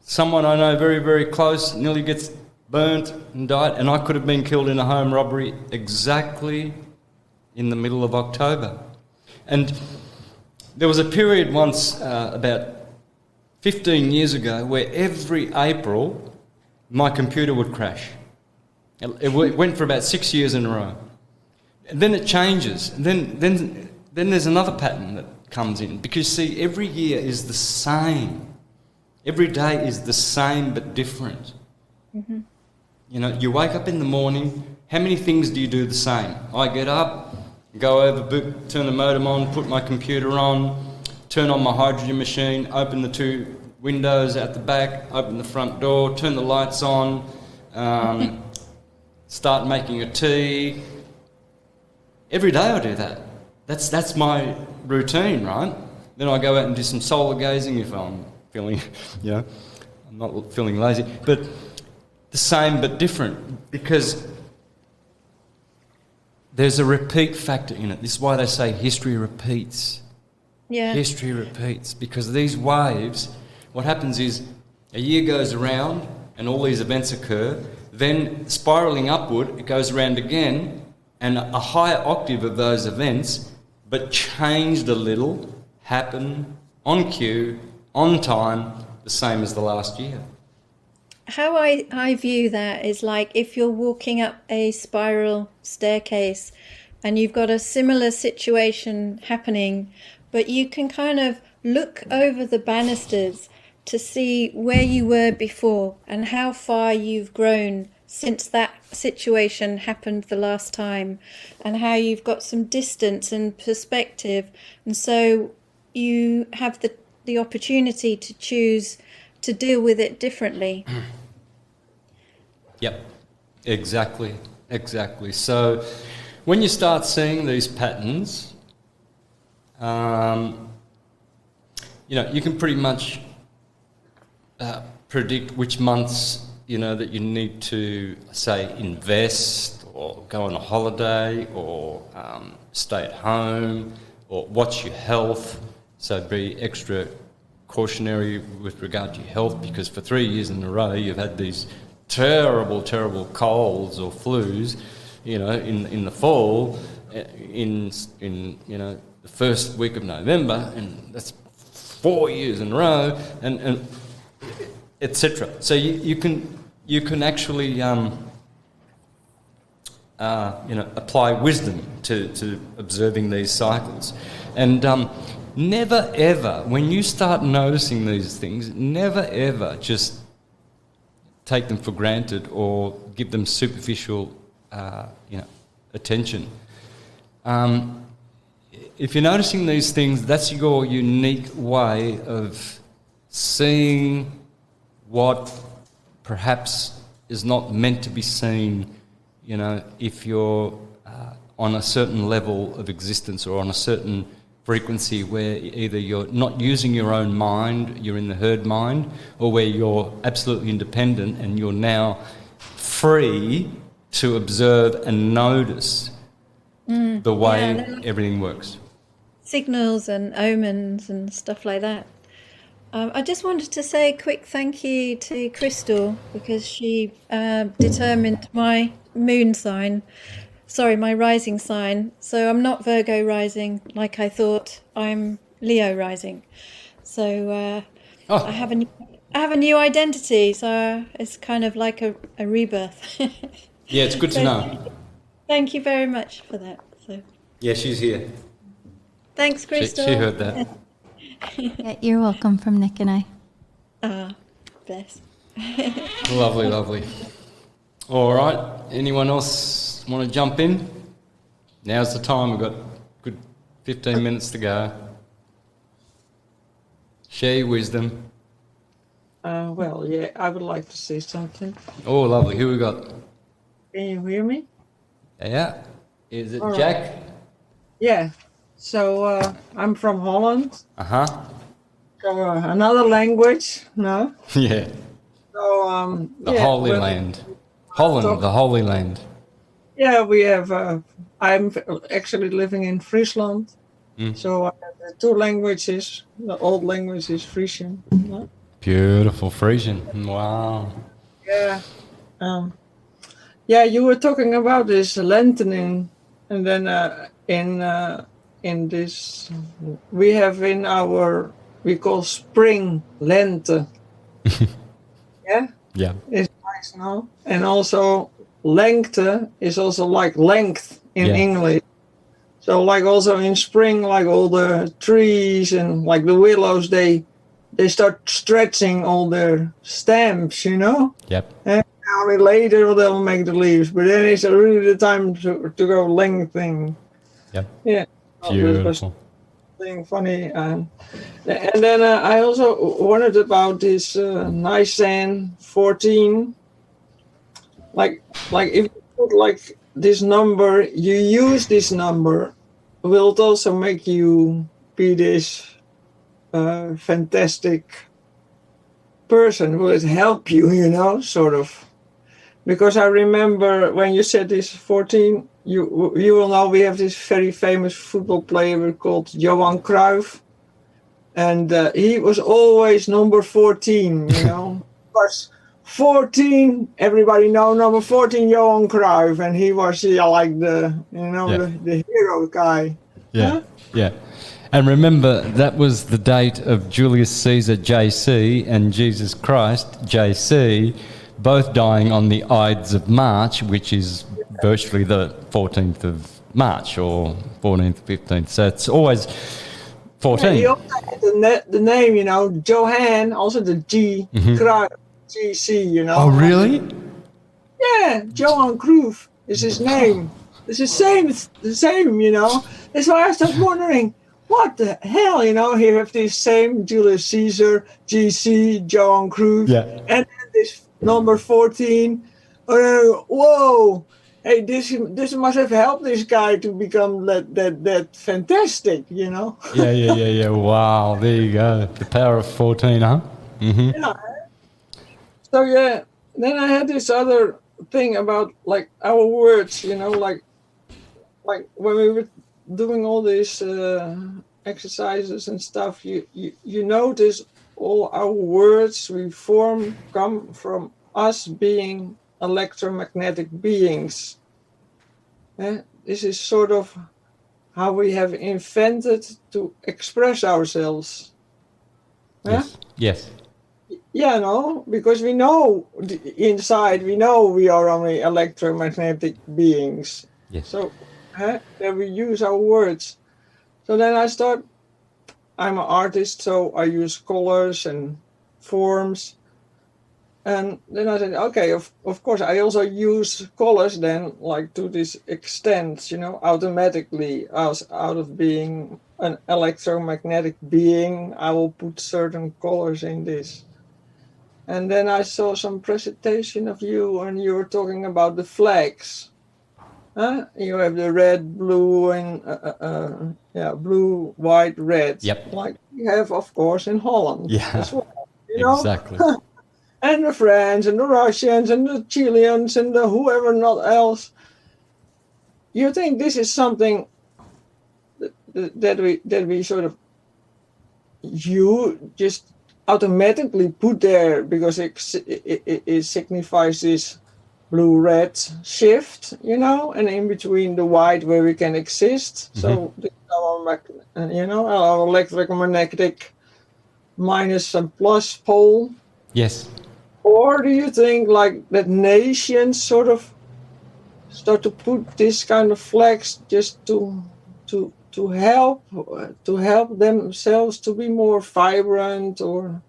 someone I know very, very close nearly gets burnt and died, and I could have been killed in a home robbery exactly in the middle of October. And there was a period once, about 15 years ago, where every April my computer would crash. It went for about 6 years in a row. And then it changes. And then there's another pattern that comes in. Because, see, every year is the same. Every day is the same but different. Mm-hmm. You wake up in the morning, how many things do you do the same? I get up, go over, turn the modem on, put my computer on, turn on my hydrogen machine, open the 2 windows out the back, open the front door, turn the lights on, start making a tea. Every day I do that. That's my routine, right? Then I go out and do some solar gazing if I'm feeling, I'm not feeling lazy. But the same but different, because there's a repeat factor in it. This is why they say history repeats. Yeah. History repeats, because these waves, what happens is a year goes around and all these events occur, then spiralling upward, it goes around again, and a higher octave of those events, but changed a little, happen on cue, on time, the same as the last year. How I view that is like if you're walking up a spiral staircase and you've got a similar situation happening, but you can kind of look over the banisters to see where you were before and how far you've grown since that situation happened the last time, and how you've got some distance and perspective. And so you have the opportunity to choose to deal with it differently. Yep, exactly. So when you start seeing these patterns, you can pretty much predict which months, that you need to, say, invest or go on a holiday or stay at home or watch your health. So be extra cautionary with regard to your health, because for 3 years in a row you've had these terrible colds or flus, in the fall, in the first week of November, and that's 4 years in a row, and etc. So you can actually apply wisdom to observing these cycles, and never ever, when you start noticing these things, never ever just take them for granted or give them superficial attention. If you're noticing these things, that's your unique way of seeing what perhaps is not meant to be seen, if you're on a certain level of existence or on a certain frequency where either you're not using your own mind, you're in the herd mind, or where you're absolutely independent and you're now free to observe and notice the way everything works. Signals and omens and stuff like that. I just wanted to say a quick thank you to Crystal, because she determined my my rising sign. So I'm not Virgo rising like I thought. I'm Leo rising. So I have a new identity. So it's kind of like a rebirth. Yeah, it's good to know. Thank you very much for that. So yeah, she's here. Thanks, Crystal. She heard that. Yeah, you're welcome from Nick and I. Bless. Lovely. All right. Anyone else want to jump in? Now's the time. We've got a good 15 minutes to go. Share your wisdom. I would like to say something. Oh, lovely. Who we got? Can you hear me? Yeah. Is it All Jack? right. Yeah. So I'm from Holland. Uh-huh. So another language, no? Yeah. So The Holy Land. Holland, the Holy Land. Yeah, we have. I'm actually living in Friesland. So I have the two languages. The old language is Frisian. No? Beautiful Frisian. Wow. Yeah. You were talking about this lengthening, and then in this we have in our, we call spring lente. Yeah. It's nice, no? And also lengte is also like length in English. So like also in spring, like all the trees and like the willows, they start stretching all their stems, Yep. And only later they'll make the leaves, but then it's really the time to go lengthening. Yep. Yeah. Beautiful. Something funny. And then I also wondered about this Nisan 14. Like if you put like this number, you use this number, will it also make you be this fantastic person? Will it help you, sort of? Because I remember when you said this 14, you will know we have this very famous football player called Johan Cruyff, and he was always number 14. Because 14, everybody know number 14, Johan Cruyff, and he was like the hero guy. Yeah, huh? Yeah. And remember, that was the date of Julius Caesar JC and Jesus Christ JC, both dying on the Ides of March, which is virtually the 14th of March or 14th, 15th. So it's always 14. He also had the name, Johan, also the G, Cruyff, GC, Oh, really? Yeah, Johan Cruyff is his name. It's the same, That's why I started wondering, what the hell, here have this same Julius Caesar, GC, Johan Cruyff, and then this number 14. Whoa, hey, this must have helped this guy to become that fantastic, Yeah. Wow, there you go. The power of 14, huh? Mm-hmm. Yeah. So then I had this other thing about like our words, like when we were doing all these exercises and stuff, you notice all our words we form come from us being electromagnetic beings. This is sort of how we have invented to express ourselves. Yes. Yeah, no, because we know inside, we know we are only electromagnetic beings. Yes. So that we use our words. So then I'm an artist, so I use colors and forms. And then I said, okay, of course, I also use colors then, like to this extent, automatically, out of being an electromagnetic being, I will put certain colors in this. And then I saw some presentation of you, and you were talking about the flags. You have the red, blue, and blue, white, red. Yep. Like we have, of course, in Holland. Yeah. As well, Exactly. And the French, and the Russians, and the Chileans, and the whoever not else. You think this is something that we sort of you just automatically put there because it signifies this blue-red shift, and in between the white where we can exist. Mm-hmm. So this is our electromagnetic minus and plus pole. Yes. Or do you think like that nations sort of start to put this kind of flags just to help themselves to be more vibrant or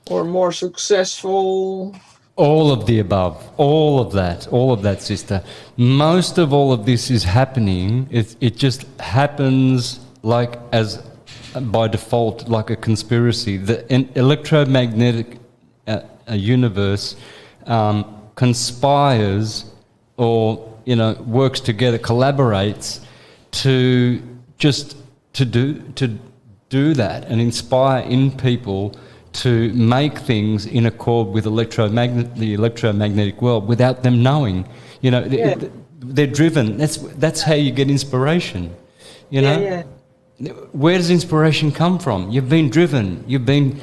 more successful? All of the above, all of that, sister. Most of all of this is happening. It just happens like as by default, like a conspiracy. The electromagnetic universe conspires or works together, collaborates to do that and inspire in people to make things in accord with the electromagnetic world without them knowing. They're driven. That's how you get inspiration. Where does inspiration come from? You've been driven. You've been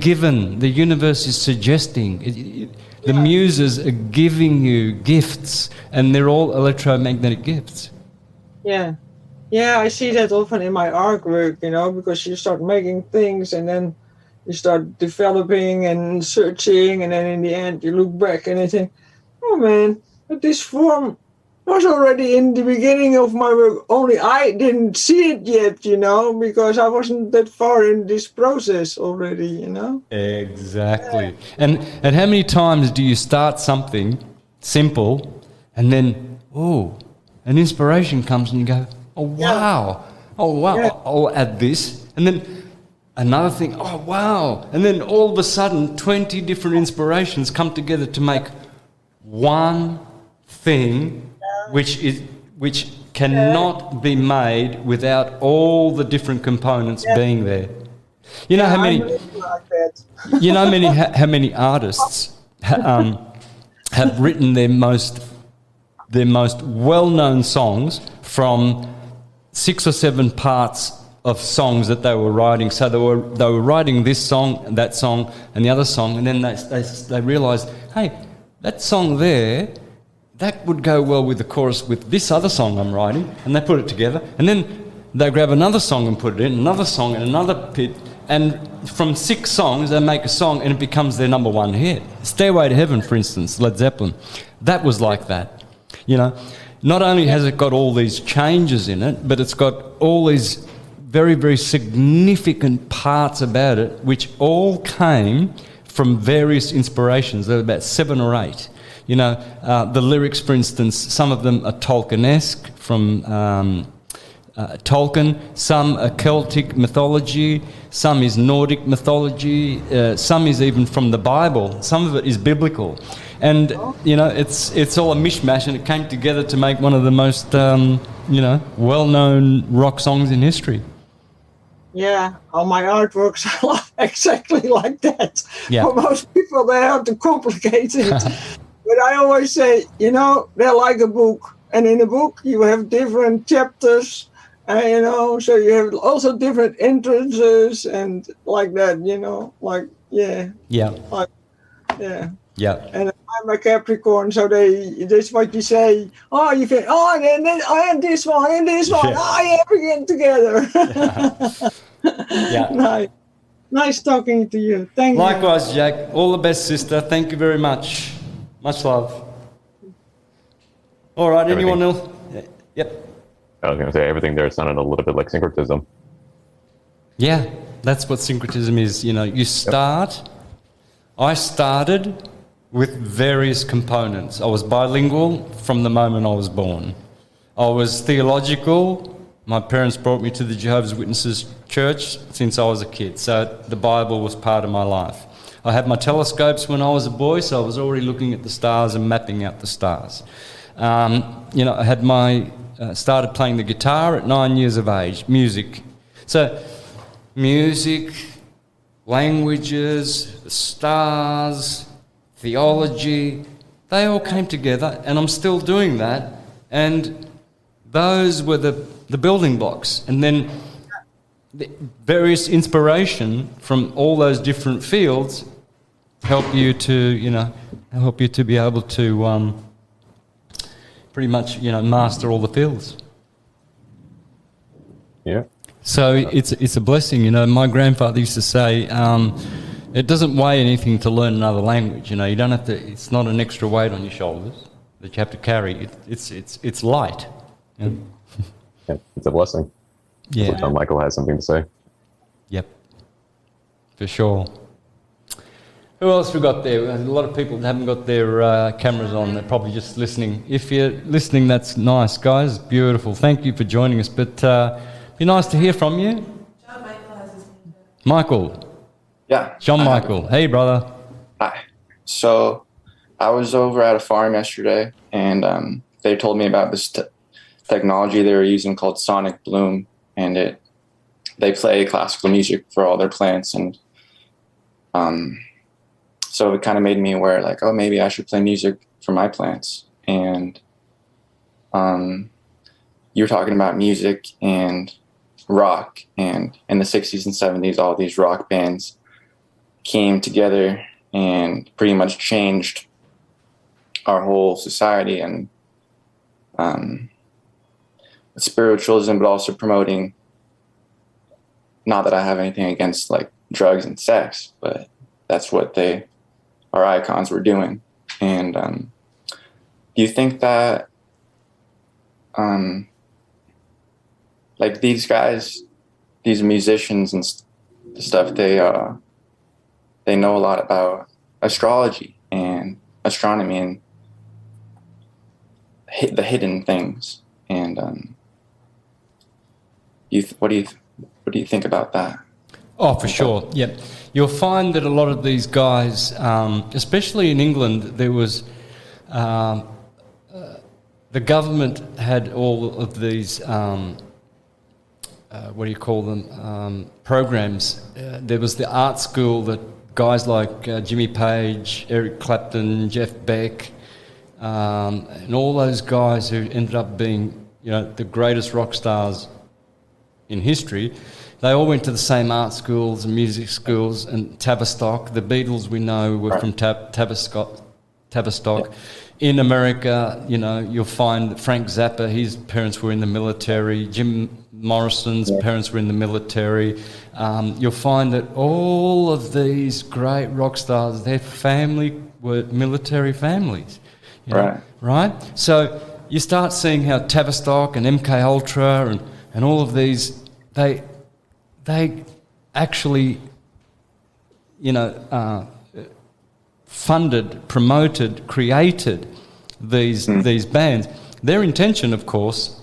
given. The universe is suggesting. The muses are giving you gifts, and they're all electromagnetic gifts. Yeah. Yeah, I see that often in my artwork, because you start making things and then you start developing and searching, and then in the end you look back and you think, oh man, but this form was already in the beginning of my work, only I didn't see it yet, because I wasn't that far in this process already, Exactly. Yeah. And how many times do you start something simple and then, an inspiration comes and you go, oh wow, I'll add this, and then another thing, oh wow, and then all of a sudden 20 different inspirations come together to make one thing which cannot be made without all the different components being there. How many artists have written their most well-known songs from 6 or 7 parts of songs that they were writing. So they were writing this song, that song, and the other song, and then they realised, hey, that song there, that would go well with the chorus with this other song I'm writing, and they put it together, and then they grab another song and put it in, another song and another bit, and from 6 songs they make a song and it becomes their number 1 hit. Stairway to Heaven, for instance, Led Zeppelin, that was like that. Not only has it got all these changes in it, but it's got all these very, very significant parts about it, which all came from various inspirations. There were about 7 or 8. The lyrics, for instance, some of them are Tolkien-esque from Tolkien, some are Celtic mythology, some is Nordic mythology, some is even from the Bible, some of it is biblical. And, it's all a mishmash, and it came together to make one of the most, well-known rock songs in history. Yeah, all my artworks are exactly like that. Yeah. For most people, they have to complicate it. But I always say, they're like a book. And in a book, you have different chapters, so you have also different entrances and like that, yeah. Yeah. And I'm a Capricorn, so that's what you say. Oh, you think, and then I had this one and this one. Yeah. Oh, everything together. Yeah. Nice talking to you. Thank you. Likewise, Jack. All the best, sister. Thank you very much. Much love. All right, anyone else? Yep. I was going to say everything there sounded a little bit like syncretism. Yeah, that's what syncretism is. You start. I started with various components. I was bilingual from the moment I was born. I was theological. My parents brought me to the Jehovah's Witnesses church since I was a kid, so the Bible was part of my life. I had my telescopes when I was a boy, so I was already looking at the stars and mapping out the stars. I had started playing the guitar at 9 years of age, music. So, music, languages, the stars, theology, they all came together, and I'm still doing that. And those were the building blocks. And then the various inspiration from all those different fields help you to be able to pretty much, master all the fields. Yeah. So it's a blessing. My grandfather used to say, it doesn't weigh anything to learn another language. You don't have to. It's not an extra weight on your shoulders that you have to carry. It's light. Yeah, it's a blessing. Yeah. Looks like Michael has something to say. Yep. For sure. Who else we got there? A lot of people that haven't got their cameras on. They're probably just listening. If you're listening, that's nice, guys. Beautiful. Thank you for joining us. But be nice to hear from you. John Michael has his name. Michael. Yeah. John Michael. Hey, brother. Hi. So I was over at a farm yesterday, and they told me about this technology they were using called Sonic Bloom, and they play classical music for all their plants, and so it kind of made me aware, like, oh, maybe I should play music for my plants. And you were talking about music and rock, and in the 60s and 70s, all these rock bands came together and pretty much changed our whole society, and spiritualism, but also promoting, not that I have anything against like drugs and sex, but that's what our icons were doing. And do you think that like these guys, these musicians and stuff, they know a lot about astrology and astronomy and the hidden things? And what do you think about that? Oh, for sure. Yep. You'll find that a lot of these guys, especially in England, there was the government had all of these programs. There was the art school that guys like Jimmy Page, Eric Clapton, Jeff Beck, and all those guys who ended up being, the greatest rock stars in history. They all went to the same art schools and music schools, and Tavistock. The Beatles, we know, were from Tavistock. In America, you'll find Frank Zappa, his parents were in the military. Jim Morrison's parents were in the military. You'll find that all of these great rock stars, their family were military families. Right? So you start seeing how Tavistock and MK Ultra and all of these, they actually, funded, promoted, created these bands. Their intention, of course,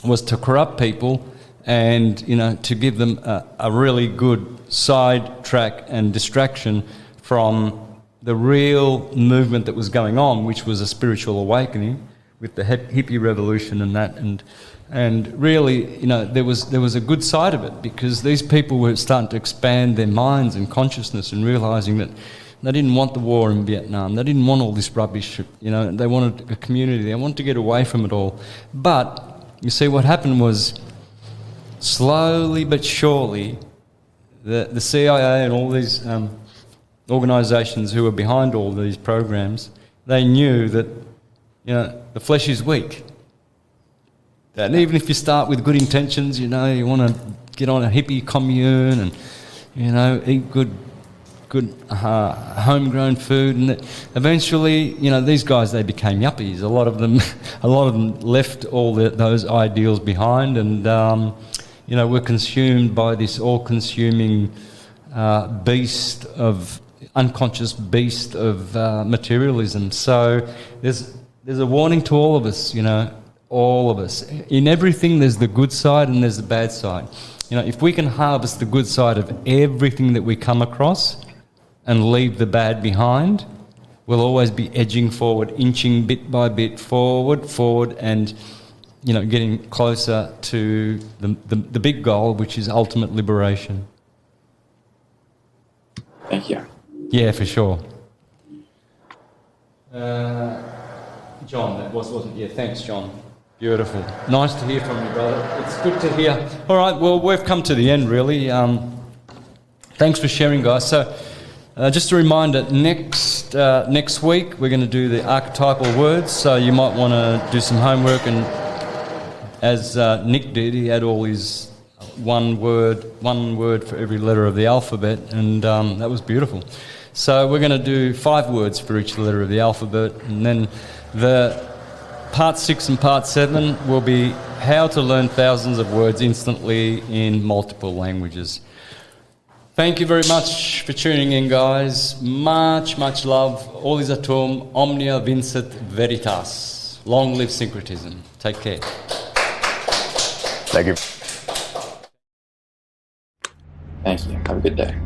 was to corrupt people and, to give them a really good side track and distraction from the real movement that was going on, which was a spiritual awakening with the hippie revolution and that. And really, there was a good side of it, because these people were starting to expand their minds and consciousness and realising that they didn't want the war in Vietnam. They didn't want all this rubbish. They wanted a community. They wanted to get away from it all. But you see, what happened was, slowly but surely, the CIA and all these organisations who were behind all these programs, they knew that the flesh is weak. And even if you start with good intentions, you want to get on a hippie commune and eat good homegrown food, and eventually, these guys, they became yuppies. A lot of them left all those ideals behind, and were consumed by this all-consuming unconscious beast of materialism. So there's a warning to all of us, all of us. In everything, there's the good side and there's the bad side. If we can harvest the good side of everything that we come across and leave the bad behind, we'll always be edging forward, inching bit by bit forward, and getting closer to the big goal, which is ultimate liberation. Thank you. Yeah, for sure. John, that wasn't. Yeah, thanks, John. Beautiful. Nice to hear from you, brother. It's good to hear. All right, well, we've come to the end, really. Thanks for sharing, guys. So, just a reminder, next week we're going to do the archetypal words, so you might want to do some homework, and as Nick did, he had all his one word for every letter of the alphabet, and that was beautiful. So we're going to do 5 words for each letter of the alphabet, and then the Part 6 and Part 7 will be how to learn thousands of words instantly in multiple languages. Thank you very much for tuning in, guys. Much, much love. Olis atum, omnia vincit veritas. Long live syncretism. Take care. Thank you. Thank you. Have a good day.